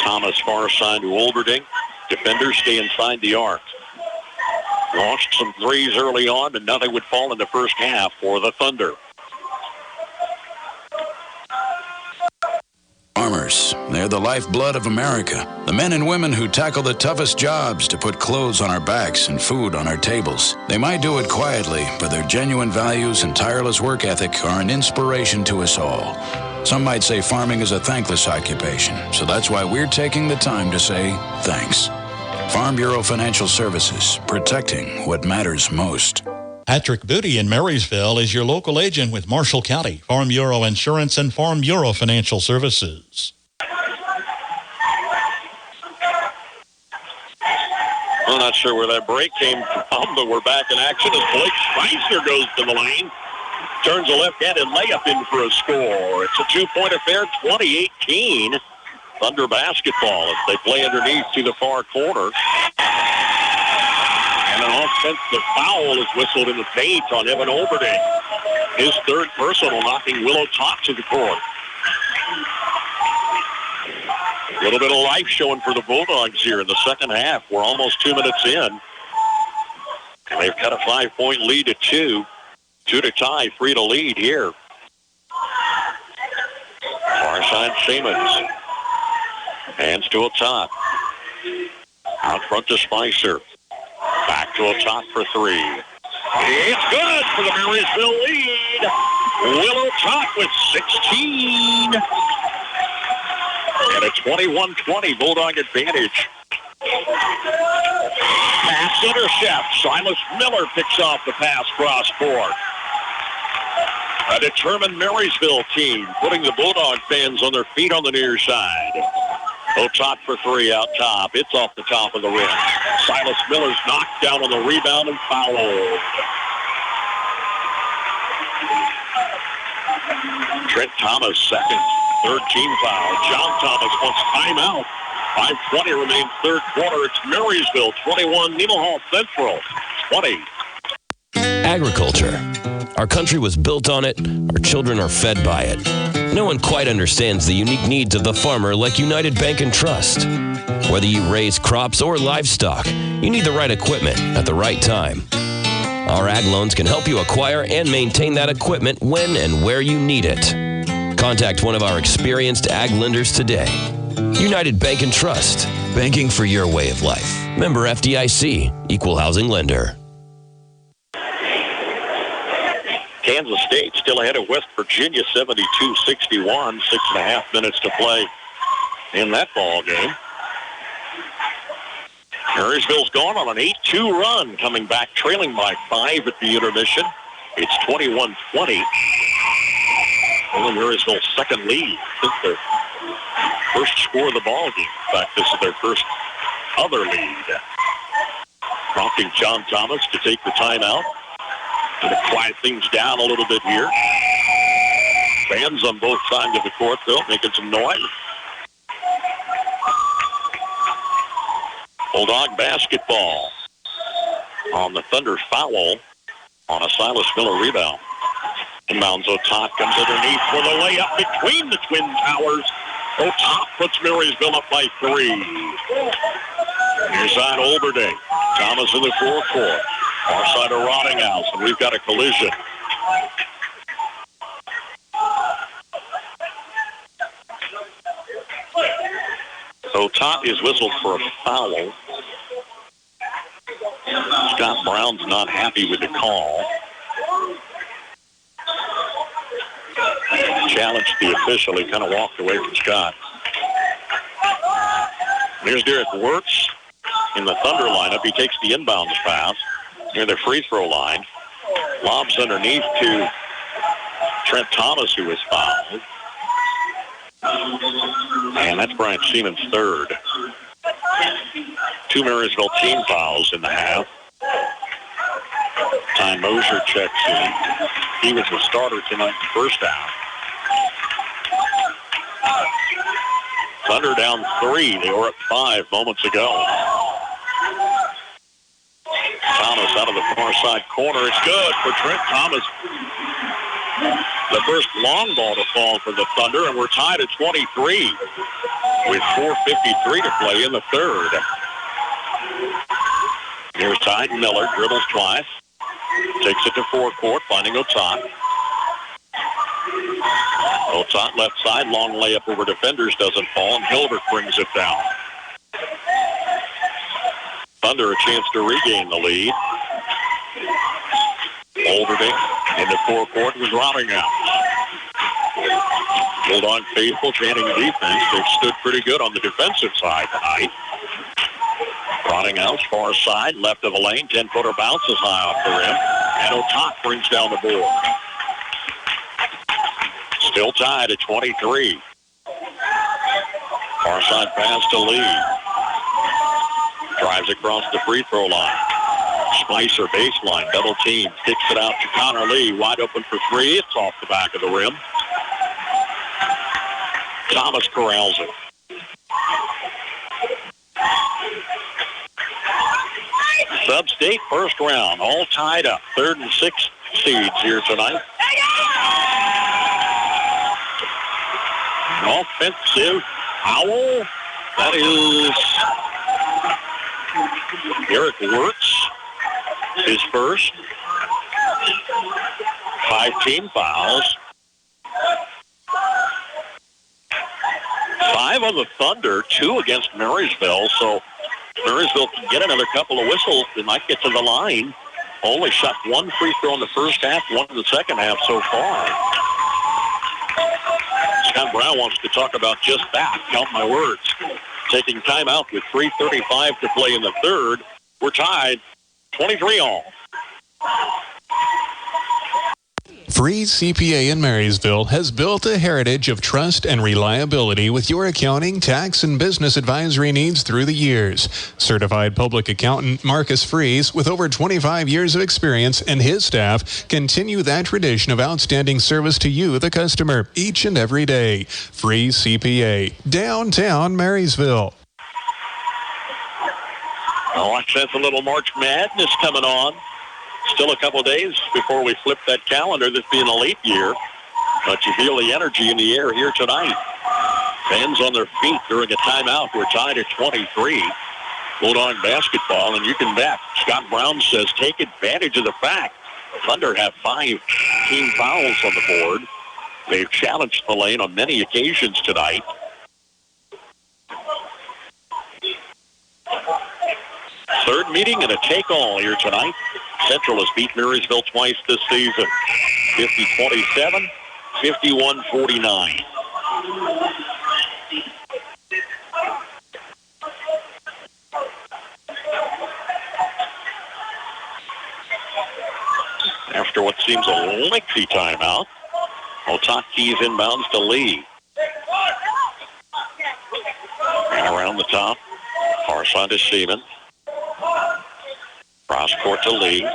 Thomas far side to Olberding. Defenders stay inside the arc. Launched some threes early on, but nothing would fall in the first half for the Thunder. Farmers, they're the lifeblood of America. The men and women who tackle the toughest jobs to put clothes on our backs and food on our tables. They might do it quietly, but their genuine values and tireless work ethic are an inspiration to us all. Some might say farming is a thankless occupation, so that's why we're taking the time to say thanks. Farm Bureau Financial Services, protecting what matters most. Patrick Booty in Marysville is your local agent with Marshall County, Farm Bureau Insurance, and Farm Bureau Financial Services. I'm not sure where that break came from, but we're back in action as Blake Spicer goes to the lane. Turns a left-handed layup in for a score. It's a 2-point affair, 20-18. Thunder basketball as they play underneath to the far corner. And an offensive foul is whistled in the paint on Evan Olberding. His third personal, knocking Willow Tot to the court. A little bit of life showing for the Bulldogs here in the second half. We're almost 2 minutes in. And they've cut a 5-point lead to 2. 2 to tie, 3 to lead here. Far side Siemens. Hands to Otot. Out front to Spicer. Back to Otot for 3. It's good for the Marysville lead. Willow Tot with 16. And a 21-20 Bulldog advantage. Pass intercept. Silas Miller picks off the pass cross court. A determined Marysville team putting the Bulldog fans on their feet on the near side. Otot for 3 out top. It's off the top of the rim. Silas Miller's knocked down on the rebound and fouled. Trent Thomas second. Third team foul. John Thomas wants timeout. 5:20 remains third quarter. It's Marysville 21, Nemaha Central 20. Agriculture. Our country was built on it. Our children are fed by it. No one quite understands the unique needs of the farmer like United Bank and Trust. Whether you raise crops or livestock, you need the right equipment at the right time. Our ag loans can help you acquire and maintain that equipment when and where you need it. Contact one of our experienced ag lenders today. United Bank and Trust. Banking for your way of life. Member FDIC. Equal housing lender. Kansas State still ahead of West Virginia, 72-61. 6.5 minutes to play in that ball game. Marysville's gone on an 8-2 run, coming back trailing by 5 at the intermission. It's 21-20. Only Marysville's second lead since their first score of the ball game. In fact, this is their first other lead. Prompting John Thomas to take the timeout to quiet things down a little bit here. Fans on both sides of the court, though, making some noise. Bulldog basketball on the Thunder foul on a Silas Miller rebound. Inbounds Otot comes underneath for the layup between the Twin Towers. Otot puts Marysville up by 3. Near side Olberding. Thomas in the forecourt. Far side of Rottinghouse, and we've got a collision. Otot is whistled for a foul. Scott Brown's not happy with the call. Challenged the official. He kind of walked away from Scott. Here's Derek Wirtz in the Thunder lineup. He takes the inbounds pass near the free throw line. Lobs underneath to Trent Thomas, who is fouled. And that's Brian Siemens' third. 2 Marysville team fouls in the half. Ty Mosier checks in. He was the starter tonight in the first half. Thunder down 3. They were up 5 moments ago. Thomas out of the far side corner. It's good for Trent Thomas. The first long ball to fall for the Thunder, and we're tied at 23 with 4:53 to play in the third. Here's Ty Miller, dribbles twice. Takes it to forecourt, finding Otot. Otot left side, long layup over defenders, doesn't fall, and Hilbert brings it down. Thunder a chance to regain the lead. Olberding in the forecourt with Rottinghouse. Bulldog faithful chanting defense. They've stood pretty good on the defensive side tonight. Rottinghouse, far side, left of the lane. 10-footer bounces high off the rim. And Otot brings down the board. Still tied at 23. Far side pass to Lee. Drives across the free throw line. Spicer baseline, double team. Kicks it out to Connor Lee. Wide open for 3. It's off the back of the rim. Thomas corrals it. Sub-state first round, all tied up. 3rd and 6th seeds here tonight. An offensive foul. That is Eric Wirtz, his first. 5 team fouls. 5 on the Thunder, 2 against Marysville. So Marysville can get another couple of whistles. They might get to the line. Only shot 1 free throw in the first half, 1 in the second half so far. Scott Brown wants to talk about just that. Count my words. Taking time out with 3:35 to play in the third. We're tied 23 all. Free CPA in Marysville has built a heritage of trust and reliability with your accounting, tax, and business advisory needs through the years. Certified public accountant Marcus Fries, with over 25 years of experience, and his staff continue that tradition of outstanding service to you, the customer, each and every day. Free CPA, downtown Marysville. Oh, I sense a little March Madness coming on. Still a couple of days before we flip that calendar, this being a late year. But you feel the energy in the air here tonight. Fans on their feet during a timeout. We're tied at 23. Bulldog basketball, and you can bet. Scott Brown says take advantage of the fact Thunder have 5 team fouls on the board. They've challenged the lane on many occasions tonight. Third meeting and a take-all here tonight. Central has beat Marysville twice this season. 50-27, 51-49. After what seems a lengthy timeout, Otaki's inbounds to Lee. And around the top, far side to Seaman. Cross court to Lee.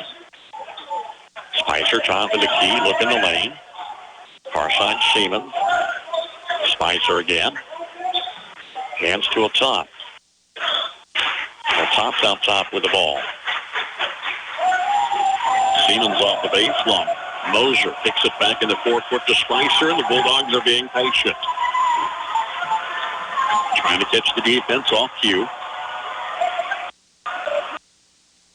Spicer top of the key, look in the lane. Far side Seaman. Spicer again. Hands to a top. Top's out top with the ball. Siemens off the baseline. Mosier picks it back in the forecourt to Spicer, and the Bulldogs are being patient. Trying to catch the defense off cue.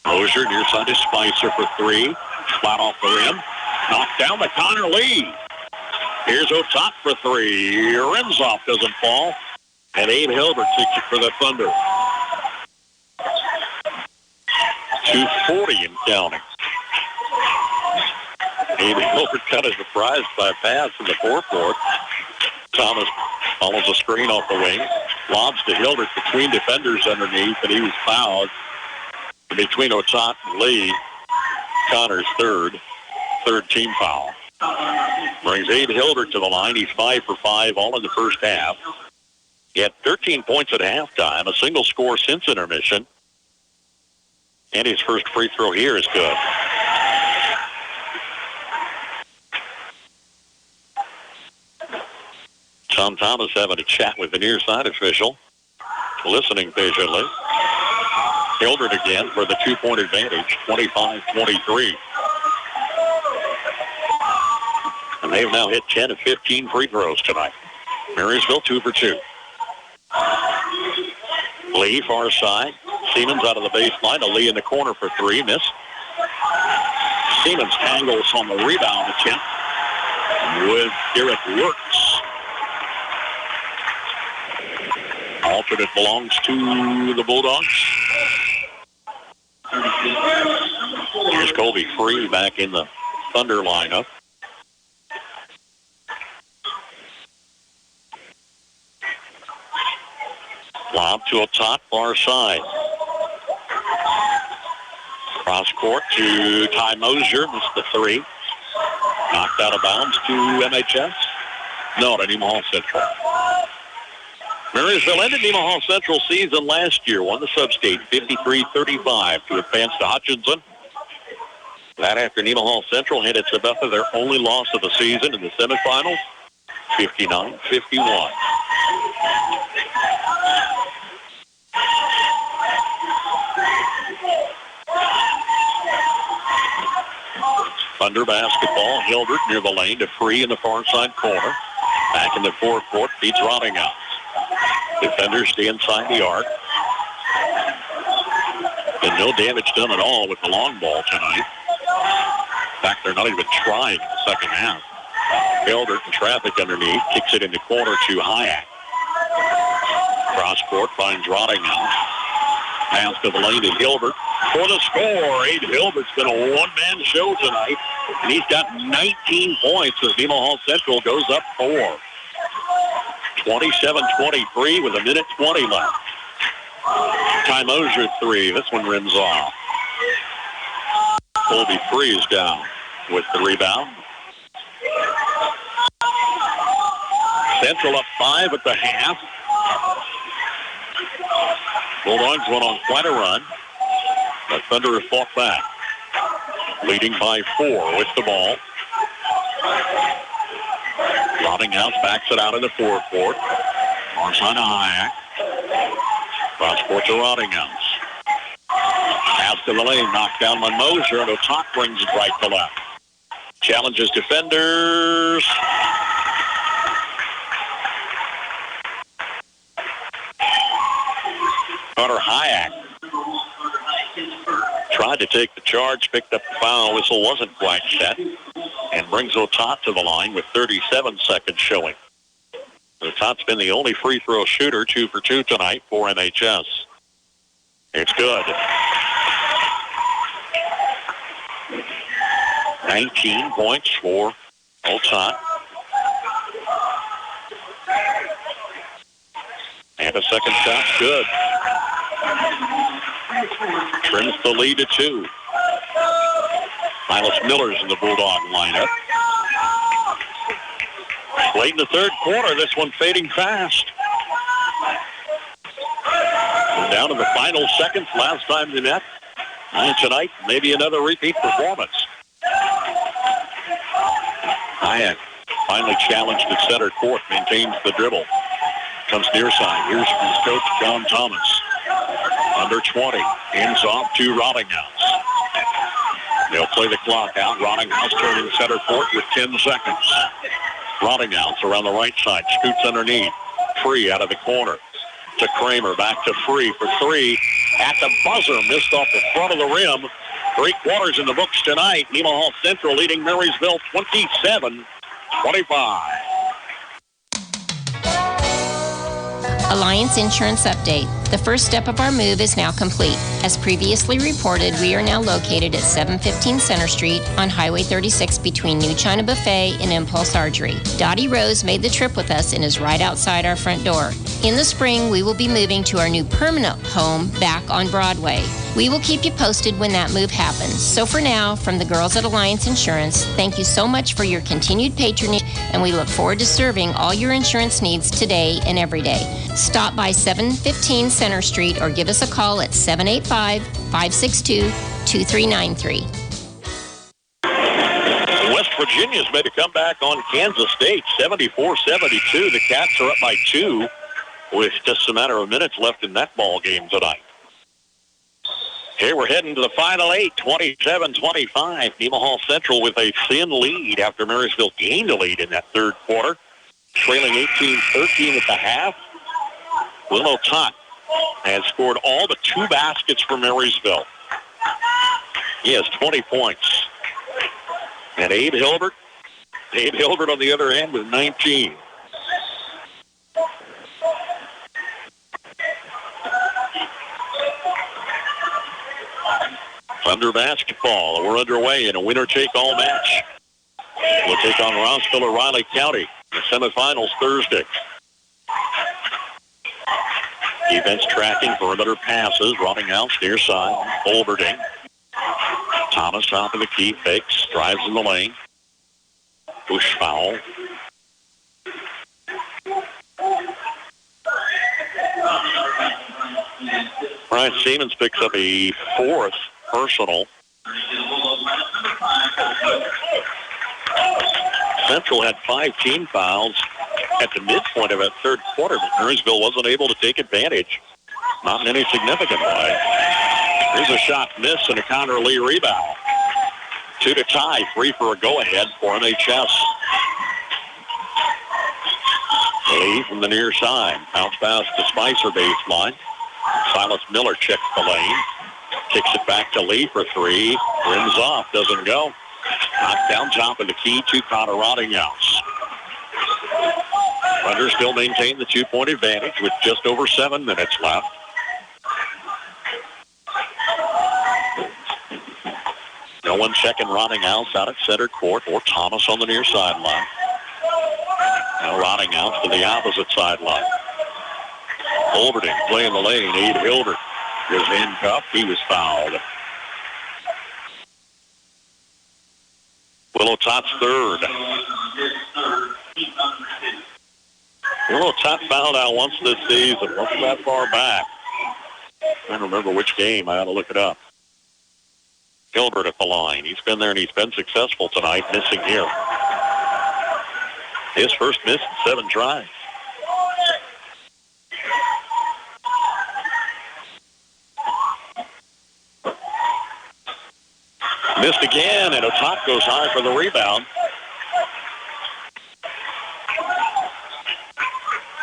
Mosier near side to Spicer for three. Flat off the rim. Knocked down by Connor Lee. Here's Otak for three. Rims off, doesn't fall. And Abe Hilbert takes it for the Thunder. 2:40 and counting. Abe Hilbert kind of surprised by a pass in the forecourt. Thomas follows a screen off the wing. Lobs to Hilbert between defenders underneath, and he was fouled. Between Otak and Lee, Connor's third team foul. Brings Abe Hilbert to the line. He's 5 for 5, all in the first half. He had 13 points at halftime, a single score since intermission. And his first free throw here is good. Tom Thomas having a chat with the near side official, listening patiently. Hilbert again for the 2-point advantage, 25-23. And they've now hit 10 of 15 free throws tonight. Marysville 2 for 2. Lee far side. Siemens out of the baseline. To Lee in the corner for three. Miss. Siemens angles on the rebound attempt with Garrett Works. Alternate belongs to the Bulldogs. Here's Colby Free back in the Thunder lineup. Lob to a top far side. Cross court to Ty Mosier. Missed the three. Knocked out of bounds to MHS. No, to Nemaha Central. Marysville ended Nemaha Central season last year. Won the sub-state 53-35 to advance to Hutchinson. That after Nemaha Central had its Sabetha their only loss of the season in the semifinals, 59-51. Thunder basketball. Hilbert near the lane to Free in the far side corner. Back in the forecourt, feeds Rottinghouse. Defenders stay inside the arc. And no damage done at all with the long ball tonight. In fact, they're not even trying in the second half. Hilbert in traffic underneath. Kicks it in the corner to Hayek. Cross court finds Rottinghouse. Pass to the lane to Hilbert for the score. Abe Hilbert's been a one-man show tonight, and he's got 19 points as Nemaha Central goes up 4. 27-23 with 1:20 left. Ty Mosier three. This one rims off. Colby Free is down with the rebound. Central up 5 at the half. Bulldogs went on quite a run. The Thunder have fought back. Leading by 4 with the ball. Rottinghouse backs it out in the forecourt. Marshawn Hayek. Cross court to Rottinghouse. Pass to the lane, knocked down by Mosier, and Otak brings it right to left. Challenges defenders. Connor Hayek tried to take the charge, picked up the foul. Whistle wasn't quite set, and brings Otak to the line with 37 seconds showing. Otak's been the only free throw shooter, 2 for 2 tonight for MHS. It's good. 19 points for Otat. And a second shot, good. Trims the lead to 2. Silas Miller's in the Bulldog lineup. Late in the third quarter, this one fading fast. We're down to the final seconds, last time the net. And tonight, maybe another repeat performance. Hayek finally challenged at center court, maintains the dribble. Comes near side. Here's his coach, John Thomas. Under 20. Hands off to Rottinghouse. They'll play the clock out. Rottinghouse turning center court with 10 seconds. Rottinghouse around the right side. Scoots underneath. Free out of the corner. To Kramer. Back to Free for 3. At the buzzer. Missed off the front of the rim. 3 quarters in the books tonight. Nemaha Central leading Marysville 27-25. Alliance Insurance Update. The first step of our move is now complete. As previously reported, we are now located at 715 Center Street on Highway 36 between New China Buffet and Impulse Archery. Dottie Rose made the trip with us and is right outside our front door. In the spring, we will be moving to our new permanent home back on Broadway. We will keep you posted when that move happens. So for now, from the girls at Alliance Insurance, thank you so much for your continued patronage, and we look forward to serving all your insurance needs today and every day. Stop by 715 Center Street or give us a call at 785-562-2393. West Virginia's made a comeback on Kansas State, 74-72. The Cats are up by 2 with just a matter of minutes left in that ball game tonight. Here we're heading to the final 8, 27-25. Nemaha Central with a thin lead after Marysville gained a lead in that third quarter. Trailing 18-13 at the half. Willow Tot has scored all but 2 baskets for Marysville. He has 20 points. And Abe Hilbert on the other hand with 19. Thunder basketball. We're underway in a winner-take-all match. We'll take on Rossville or Riley County in the semifinals Thursday. Defense tracking perimeter passes. Rottinghouse near side. Olberding. Thomas top of the key. Fakes. Drives in the lane. Push foul. Brian Siemens picks up a 4th personal. Central had 5 team fouls at the midpoint of that third quarter, but Marysville wasn't able to take advantage. Not in any significant way. Here's a shot miss and a Connor Lee rebound. 2 to tie, 3 for a go-ahead for MHS. Lee from the near side. Bounce pass to Spicer baseline. Silas Miller checks the lane. Kicks it back to Lee for 3. Rims off, doesn't go. Knocked down top of the key to Connor Rottinghouse. Thunder still maintain the 2-point advantage with just over 7 minutes left. No one checking Rottinghouse out at center court or Thomas on the near sideline. Now Rottinghouse to the opposite sideline. Olberding playing the lane. Abe Hilbert was handcuffed. He was fouled. Willow Tot's third. Willow Tot fouled out once this season. Wasn't that far back. I don't remember which game. I ought to look it up. Hilbert at the line. He's been there and he's been successful tonight, missing here. His first miss in 7 tries. Missed again, and Otot goes high for the rebound.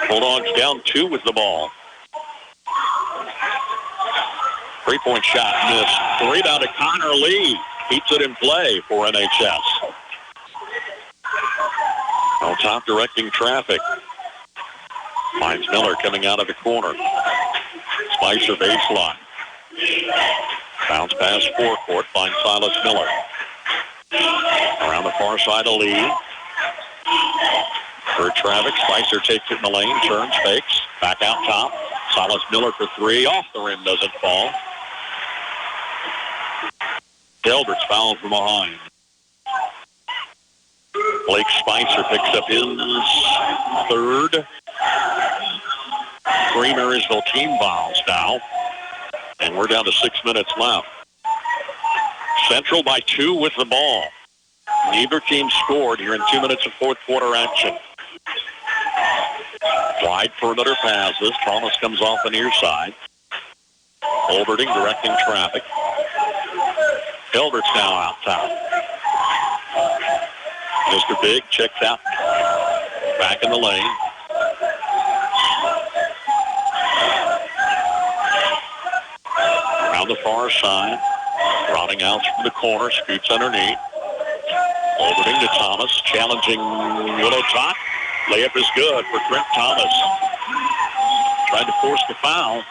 Bulldogs down 2 with the ball. 3-point shot missed. The rebound to Connor Lee. Keeps it in play for NHS. Otot directing traffic. Finds Miller coming out of the corner. Spicer baseline. Bounce pass forecourt. Finds Silas Miller. Around the far side of Lee. For traffic, Spicer takes it in the lane, turns, fakes, back out top. Silas Miller for three, off the rim, doesn't fall. Delbert's fouled from behind. Blake Spicer picks up his third. 3 Marysville team fouls now. And we're down to 6 minutes left. Central by 2 with the ball. Neither team scored here in 2 minutes of fourth quarter action. Wide perimeter passes. Thomas comes off the near side. Olberting directing traffic. Hilbert's now out top. Mr. Big checks out. Back in the lane. Around the far side. Rotting out from the corner. Scoots underneath. Olberting to Thomas. Challenging Willow Tot. Layup is good for Trent Thomas. Tried to force the foul.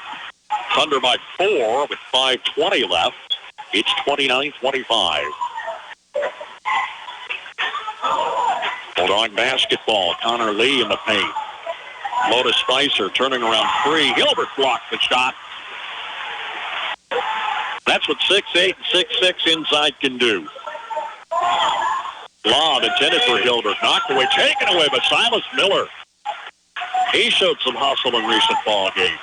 Thunder by 4 with 5:20 left. It's 29-25. Bulldog basketball. Connor Lee in the paint. Lotus Spicer turning around 3. Hilbert blocked the shot. That's what 6'8" and 6'6" inside can do. Lob intended for Hilbert. Knocked away, taken away by Silas Miller. He showed some hustle in recent ball games.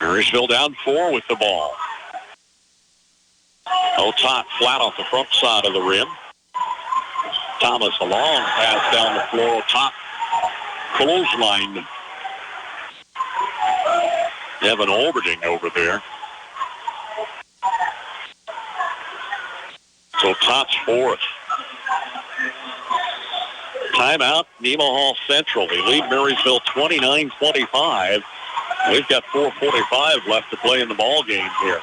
Marysville down 4 with the ball. Otot flat off the front side of the rim. Thomas a long pass down the floor. Otot clothesline. Evan Olberting over there. So Tot's fourth. Timeout, Nemaha Central. They lead Marysville 29-25. We've got 4:45 left to play in the ball game here.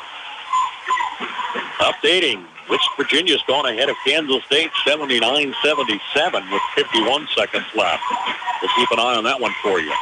Updating, West Virginia's gone ahead of Kansas State 79-77 with 51 seconds left. We'll keep an eye on that one for you.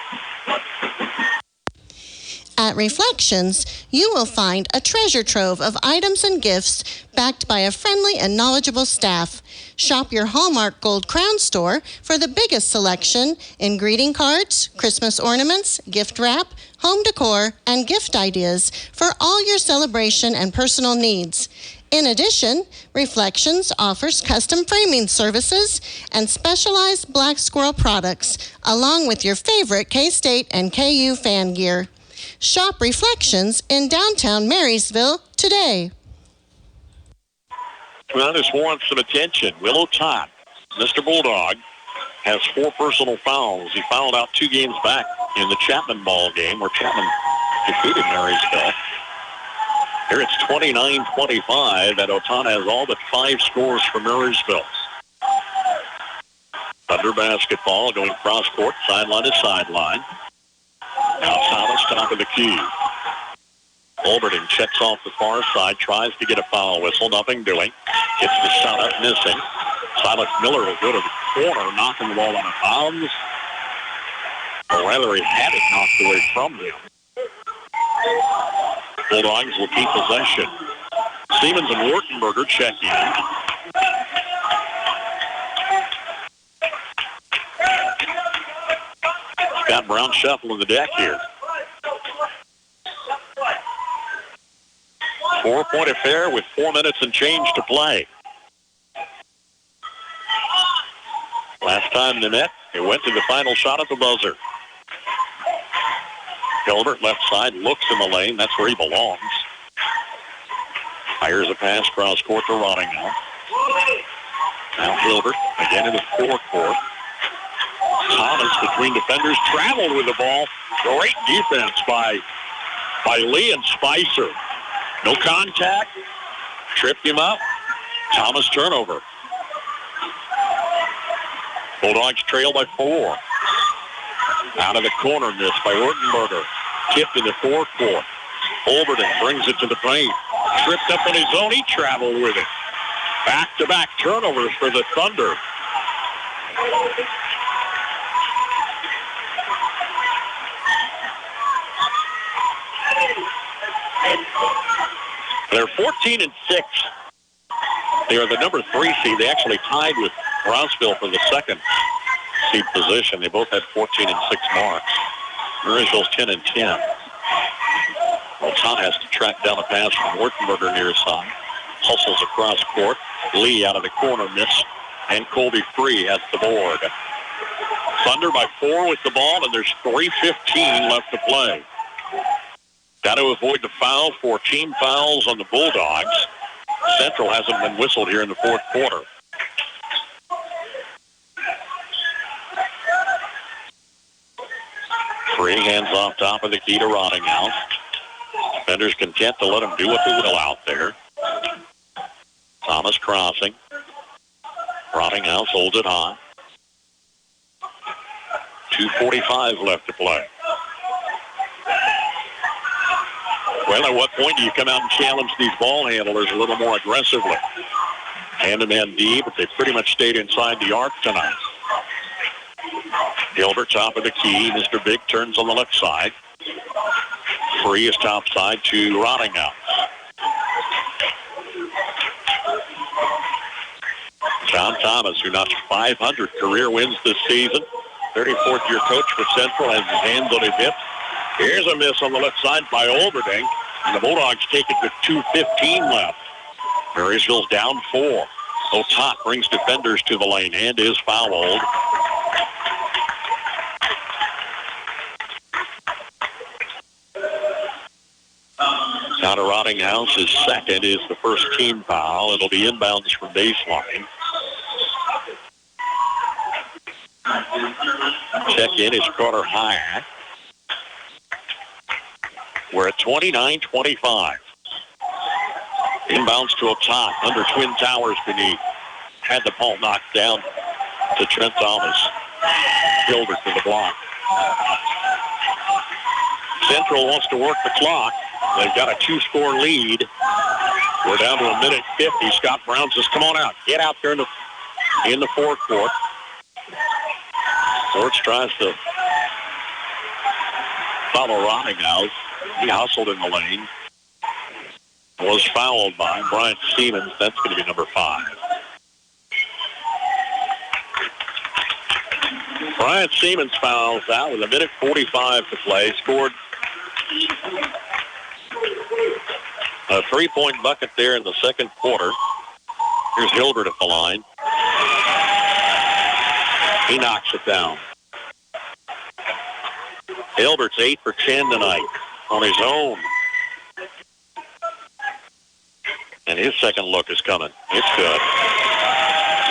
At Reflections, you will find a treasure trove of items and gifts backed by a friendly and knowledgeable staff. Shop your Hallmark Gold Crown store for the biggest selection in greeting cards, Christmas ornaments, gift wrap, home decor, and gift ideas for all your celebration and personal needs. In addition, Reflections offers custom framing services and specialized Black Squirrel products, along with your favorite K-State and KU fan gear. Shop Reflections in downtown Marysville today. Well, this warrants some attention. Willow Tot, Mr. Bulldog, has 4 personal fouls. He fouled out 2 games back in the Chapman ball game where Chapman defeated Marysville. Here it's 29-25, and Otana has all but 5 scores for Marysville. Thunder basketball going cross court, sideline to sideline. Now Thomas top of the key. Olberting checks off the far side, tries to get a foul whistle, nothing doing. Gets the shot up, missing. Silas Miller will go to the corner, knocking the ball out of bounds. Or rather, he had it knocked away from him. Bulldogs will keep possession. Siemens and Wartenberger check in. Scott Brown shuffling the deck here. 4-point affair with 4 minutes and change to play. Last time in the net, it went to the final shot at the buzzer. Hilbert, left side, looks in the lane. That's where he belongs. Fires a pass cross court to Rottingham. Now Hilbert, again in the forecourt. Thomas between defenders, traveled with the ball. Great defense by Lee and Spicer. No contact. Tripped him up. Thomas turnover. Bulldogs trail by 4. Out of the corner, missed by Ortenberger. Tipped in the forecourt. Olberting brings it to the paint. Tripped up on his own. He traveled with it. Back-to-back turnovers for the Thunder. They're 14-6 They are the number 3 seed. They actually tied with Brownsville for the 2nd seed position. They both had 14 and 6 marks. Marysville's 10 and 10. Well, Todd has to track down a pass from Wartenberger near side. Hustles across court. Lee out of the corner missed. And Colby Free has the board. Thunder by 4 with the ball, and there's 3:15 left to play. Got to avoid the foul. 4 team fouls on the Bulldogs. Central hasn't been whistled here in the 4th quarter. Free hands off top of the key to Rottinghouse. Defenders content to let him do what they will out there. Thomas crossing. Rottinghouse holds it high. 2:45 left to play. Well, at what point do you come out and challenge these ball handlers a little more aggressively? Hand-to-man D, but they pretty much stayed inside the arc tonight. Gilbert, top of the key. Mr. Big turns on the left side. Free is top side to Rottinghouse. John Thomas, who notched 500 career wins this season. 34th-year coach for Central, has his hands on his hips. Here's a miss on the left side by Olberding. And the Bulldogs take it with 2:15 left. Marysville's down 4. Otot brings defenders to the lane and is fouled. Now to Rottinghouse. His second is the first team foul. It'll be inbounds from baseline. Check in is Carter Hyatt. We're at 29-25. Inbounds to Otot under Twin Towers beneath. Had the ball knocked down to Trent Thomas. Gilbert to the block. Central wants to work the clock. They've got a 2-score lead. We're down to 1:50. Scott Brown says, come on out. Get out there in the forecourt. Forts tries to follow Rottinghouse. He hustled in the lane. Was fouled by Bryant Siemens. That's going to be number 5. Bryant Siemens fouls out with 1:45 to play. Scored a 3-point bucket there in the 2nd quarter. Here's Hilbert at the line. He knocks it down. Hilbert's 8 for 10 tonight on his own. And his second look is coming. It's good.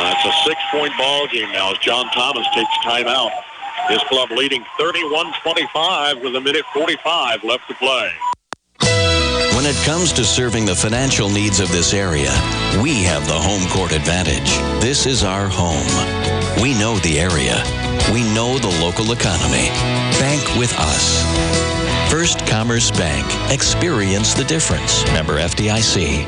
It's a 6-point ball game now as John Thomas takes timeout. His club leading 31-25 with 1:45 left to play. When it comes to serving the financial needs of this area, we have the home court advantage. This is our home. We know the area. We know the local economy. Bank with us. First Commerce Bank. Experience the difference. Member FDIC.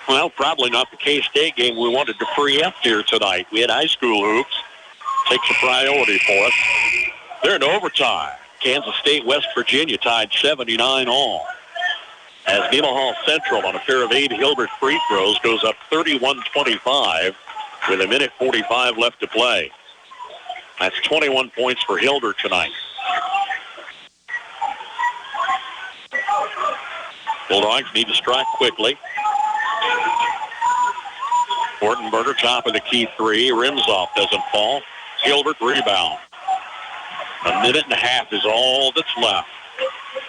Well, probably not the K-State game we wanted to preempt here tonight. We had high school hoops. Takes a priority for us. They're in overtime. Kansas State, West Virginia tied 79 all. As Nemaha Central on a pair of 8 Hilbert free throws goes up 31-25 with 1:45 left to play. That's 21 points for Hilbert tonight. Bulldogs need to strike quickly. Wartenberger, top of the key 3. Rims off, doesn't fall. Hilbert rebound. 1.5 minutes is all that's left.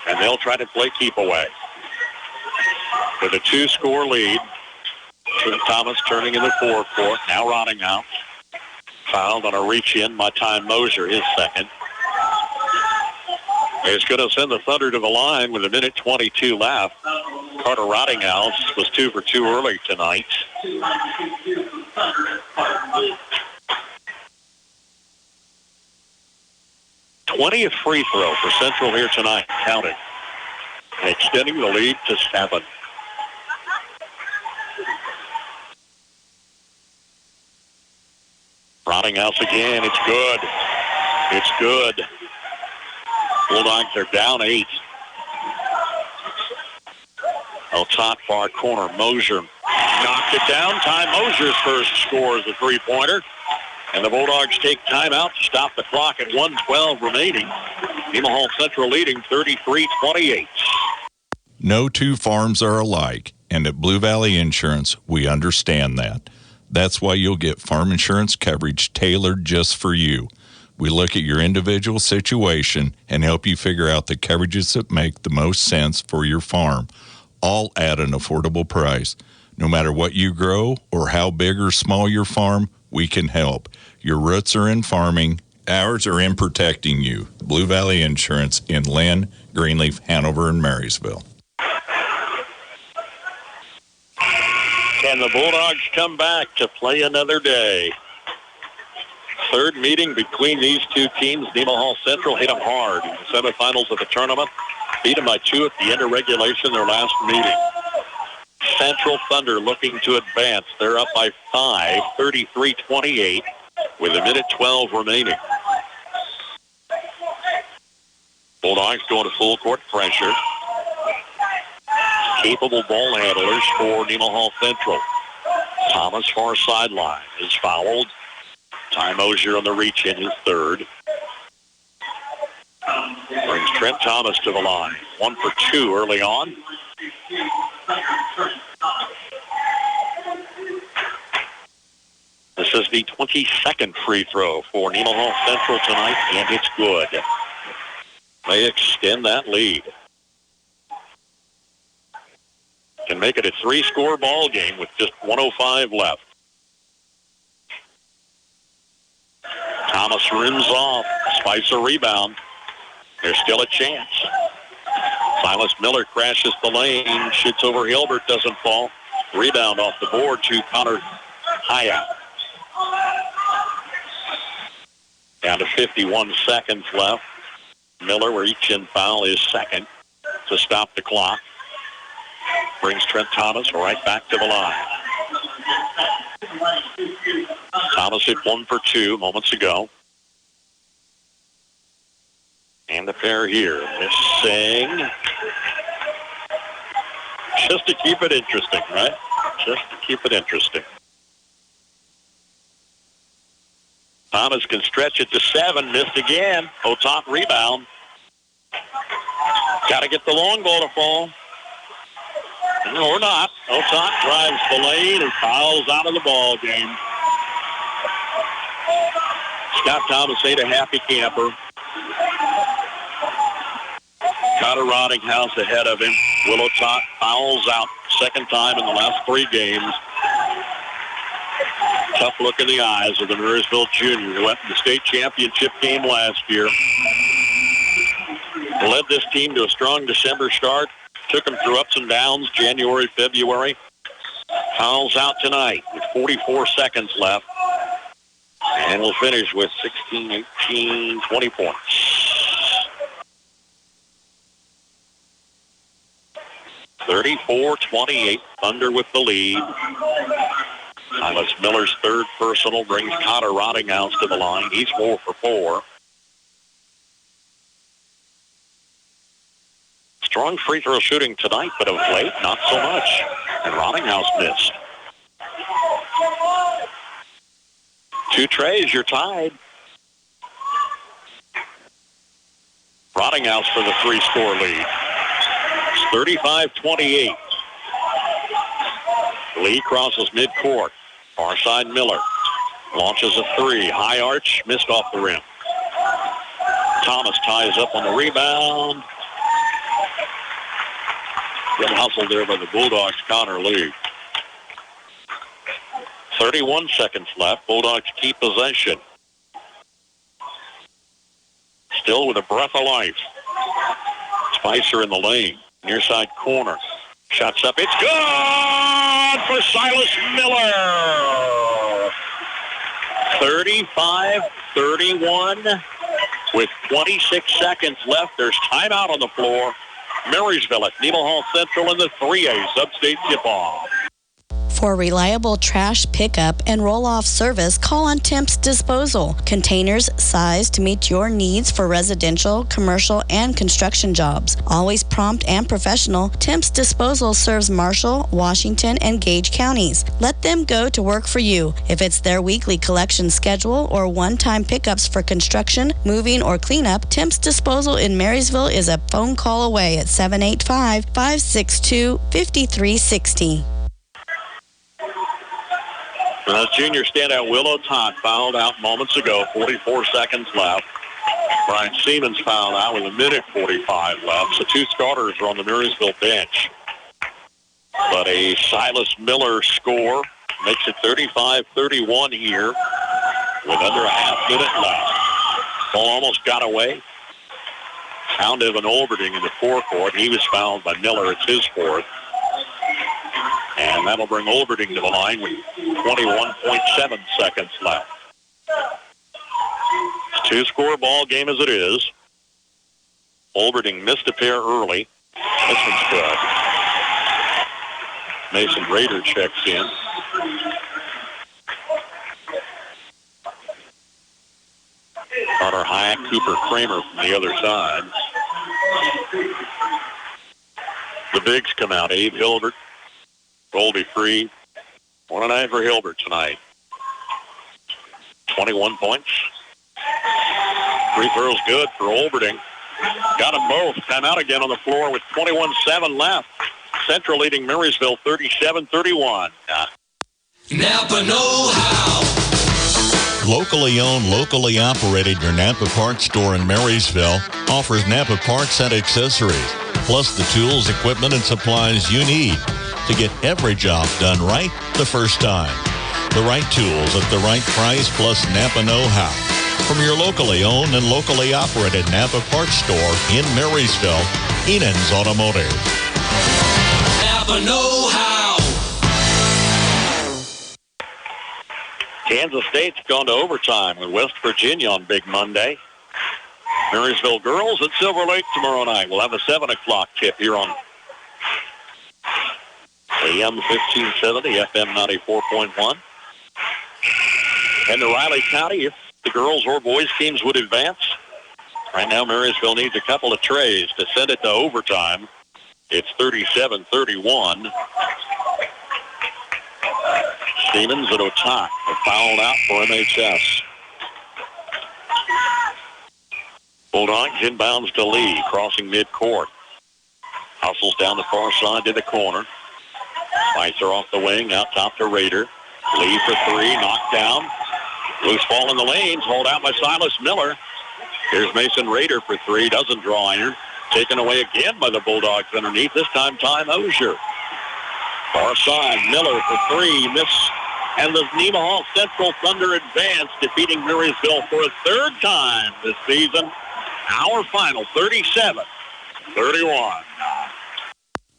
And they'll try to play keep away. With a 2-score lead. Thomas turning in the forecourt. Now Rottinghouse. Fouled on a reach-in by Ty Mosier, his second. He's going to send the Thunder to the line with 1:22 left. Carter Rottinghouse was 2 for 2 early tonight. '20th free throw for Central here tonight. Counted. And extending the lead to 7. Rottinghouse again. It's good. It's good. Bulldogs are down 8. Top far corner, Mosier knocked it down. Ty Mosier's first score is a three-pointer. And the Bulldogs take timeout to stop the clock at 1:12 remaining. Nemaha Central leading 33-28. No two farms are alike, and at Blue Valley Insurance, we understand that. That's why you'll get farm insurance coverage tailored just for you. We look at your individual situation and help you figure out the coverages that make the most sense for your farm, all at an affordable price. No matter what you grow or how big or small your farm, we can help. Your roots are in farming. Ours are in protecting you. Blue Valley Insurance in Lynn, Greenleaf, Hanover, and Marysville. Can the Bulldogs come back to play another day? Third meeting between these two teams. Nemaha Central hit them hard in the semifinals of the tournament. Beat them by 2 at the end of regulation, their last meeting. Central Thunder looking to advance. They're up by 5, 33-28, with 1:12 remaining. Bulldogs going to full court pressure. Capable ball handlers for Nemaha Central. Thomas, far sideline, is fouled. Ty Mosier on the reach in, his third. Brings Trent Thomas to the line. 1 for 2 early on. This is the 22nd free throw for Nemaha Central tonight, and it's good. They extend that lead. Can make it a 3-score ball game with just 1:05 left. Thomas rims off. Spicer rebound. There's still a chance. Silas Miller crashes the lane. Shoots over Hilbert. Doesn't fall. Rebound off the board to Connor Hyatt. Down to 51 seconds left. Miller will reach in foul his second to stop the clock. Brings Trent Thomas right back to the line. Thomas hit 1 for 2 moments ago. And the pair here missing. Just to keep it interesting, right? Just to keep it interesting. Thomas can stretch it to 7. Missed again. Top rebound. Got to get the long ball to fall. No, or not. Top drives the lane and fouls out of the ball game. Scott Thomas ate a happy camper. Connor Roddinghouse ahead of him. Willow Tot fouls out. Second time in the last 3 games. Tough look in the eyes of the Marysville junior who went to the state championship game last year. Led this team to a strong December start. Took them through ups and downs, January, February. Fouls out tonight with 44 seconds left. And we'll finish with 16, 18, 20 points. 34-28, Thunder with the lead. Silas Miller's third personal brings Connor Roddinghouse to the line. He's 4 for 4. Strong free throw shooting tonight, but of late, not so much. And Roddinghouse missed. 2 trays, you're tied. Roddinghouse for the 3-score lead. It's 35-28. Lee crosses midcourt. Far side Miller. Launches a 3. High arch, missed off the rim. Thomas ties up on the rebound. Good hustle there by the Bulldogs, Connor Lee. 31 seconds left. Bulldogs keep possession. Still with a breath of life. Spicer in the lane. Near side corner. Shots up. It's good for Silas Miller. 35-31 with 26 seconds left. There's timeout on the floor. Marysville at Nemaha Central in the 3A Sub-State tip-off. For reliable trash pickup and roll-off service, call on Temps Disposal. Containers sized to meet your needs for residential, commercial, and construction jobs. Always prompt and professional, Temps Disposal serves Marshall, Washington, and Gage counties. Let them go to work for you. If it's their weekly collection schedule or one-time pickups for construction, moving, or cleanup, Temps Disposal in Marysville is a phone call away at 785-562-5360. Junior standout Willow Todd fouled out moments ago, 44 seconds left. Brian Siemens fouled out with 1:45 left. So two starters are on the Marysville bench. But a Silas Miller score makes it 35-31 here with under a half minute left. Ball almost got away. Found Evan Olberding in the forecourt. He was fouled by Miller. It's his fourth. And that'll bring Olberding to the line with 21.7 seconds left. It's two-score ball game as it is. Olberding missed a pair early. This one's good. Mason Rader checks in. Carter Hyatt, Cooper Kramer from the other side. The bigs come out. Abe Hilbert, Goldie Free. 1-9 for Hilbert tonight. 21 points. Free throw's good for Olberding. Got them both. Time out again on the floor with 21-7 left. Central leading Marysville 37-31. Napa know-how. Locally owned, locally operated, your Napa Parts store in Marysville offers Napa Parts and accessories, plus the tools, equipment, and supplies you need to get every job done right the first time. The right tools at the right price, plus Napa know-how. From your locally owned and locally operated Napa Parts store in Marysville, Enan's Automotive. Napa know-how. Kansas State's gone to overtime with West Virginia on Big Monday. Marysville girls at Silver Lake tomorrow night. We'll have a 7 o'clock tip here on AM 1570, FM 94.1. And the Riley County, if the girls or boys teams would advance. Right now, Marysville needs a couple of trays to send it to overtime. It's 37-31. Stevens and Otak are fouled out for MHS. Bulldogs inbounds to Lee, crossing midcourt. Hustles down the far side to the corner. Fights her off the wing, out top to Rader. Lee for three, knocked down. Loose ball in the lanes, hauled out by Silas Miller. Here's Mason Rader for three, doesn't draw iron. Taken away again by the Bulldogs underneath, this time Ty Mosier. Far side, Miller for three, miss. And the Nemaha Central Thunder advance, defeating Marysville for a third time this season. Our final, 37-31.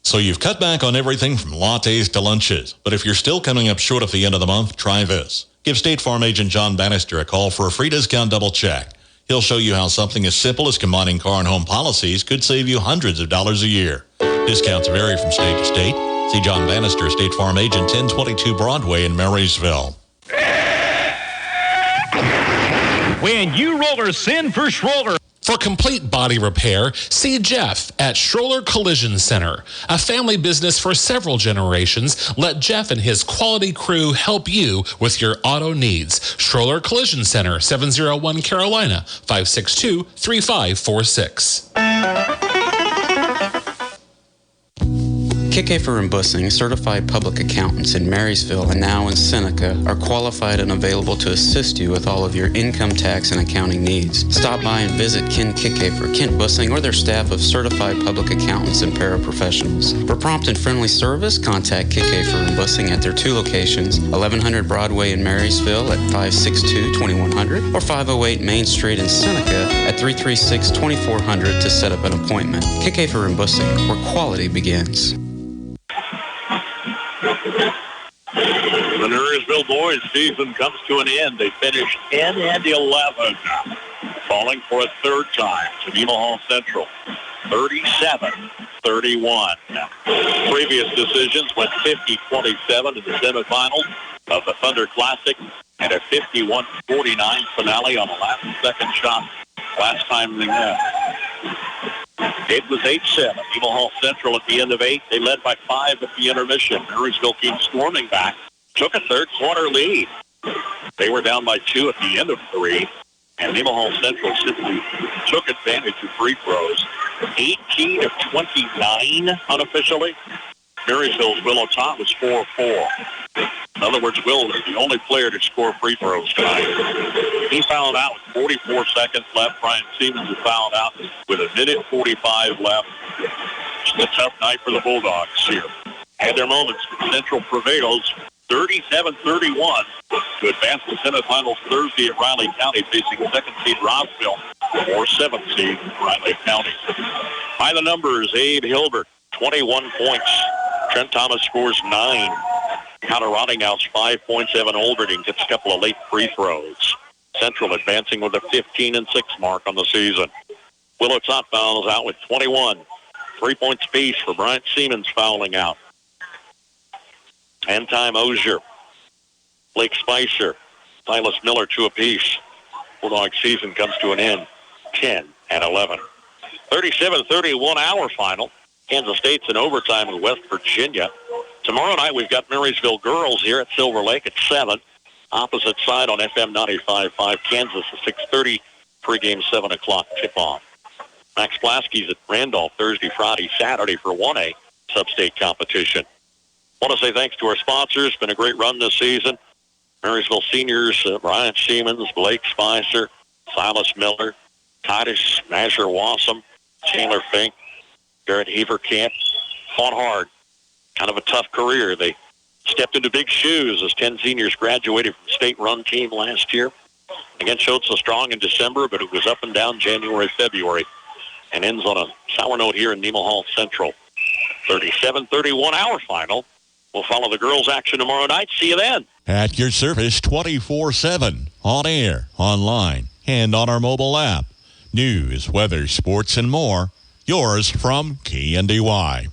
So you've cut back on everything from lattes to lunches. But if you're still coming up short at the end of the month, try this. Give State Farm agent John Bannister a call for a free discount double check. He'll show you how something as simple as combining car and home policies could save you hundreds of dollars a year. Discounts vary from state to state. See John Bannister, State Farm agent, 1022 Broadway in Marysville. When you rollers send for Schroller. For complete body repair, see Jeff at Schroller Collision Center. A family business for several generations. Let Jeff and his quality crew help you with your auto needs. Schroller Collision Center, 701 Carolina, 562-3546. Kickafer and Bussing, certified public accountants in Marysville and now in Seneca, are qualified and available to assist you with all of your income tax and accounting needs. Stop by and visit Ken Kickafer, Kent Bussing, or their staff of certified public accountants and paraprofessionals. For prompt and friendly service, contact Kickafer and Bussing at their two locations, 1100 Broadway in Marysville at 562-2100 or 508 Main Street in Seneca at 336-2400 to set up an appointment. Kickafer and Bussing, where quality begins. The Marysville boys' season comes to an end. They finished 10-11, falling for a third time to Nemaha Central, 37 37-31. Previous decisions went 50-27 in the semifinals of the Thunder Classic and a 51-49 finale on the last second shot last time they met. It was 8-7. Nemaha Central at the end of 8. They led by 5 at the intermission. Marysville came storming back, took a third quarter lead. They were down by 2 at the end of 3, and Nemaha Central simply took advantage of free throws. 18 of 29 unofficially. Marysville's Willow Todd was 4 of 4. In other words, Will was the only player to score free throws tonight. He fouled out with 44 seconds left. Brian Siemens has fouled out with 1:45 left. It's a tough night for the Bulldogs here. Had their moments. Central prevails 37-31 to advance to semifinals Thursday at Riley County, facing second seed Rossville or seventh seed Riley County. By the numbers, Abe Hilbert, 21 points. Trent Thomas scores 9. Connor Rottinghouse, 5 points. Evan Olderding gets a couple of late free throws. Central advancing with a 15-6 mark on the season. Willow Tot fouls out with 21. 3-point apiece for Bryant Siemens fouling out. Antime Ozier, Blake Spicer, Silas Miller, 2 apiece. Bulldog season comes to an end, 10-11. 37-31 our final. Kansas State's in overtime with West Virginia. Tomorrow night we've got Marysville girls here at Silver Lake at 7. Opposite side on FM 95.5. Kansas at 6:30. Pregame 7 o'clock tip-off. Max Plasky's at Randolph Thursday, Friday, Saturday for 1A sub-state competition. I want to say thanks to our sponsors. It's been a great run this season. Marysville seniors, Brian Siemens, Blake Spicer, Silas Miller, Titus Masher Wassam, Chandler Fink, Garrett Heverkamp. Fought hard. Kind of a tough career. They stepped into big shoes as 10 seniors graduated from state-run team last year. Again, showed so strong in December, but it was up and down January, February, and ends on a sour note here in Nemaha Central. 37-31 our final. We'll follow the girls' action tomorrow night. See you then. At your service 24/7, on air, online, and on our mobile app. News, weather, sports, and more. Yours from KNDY.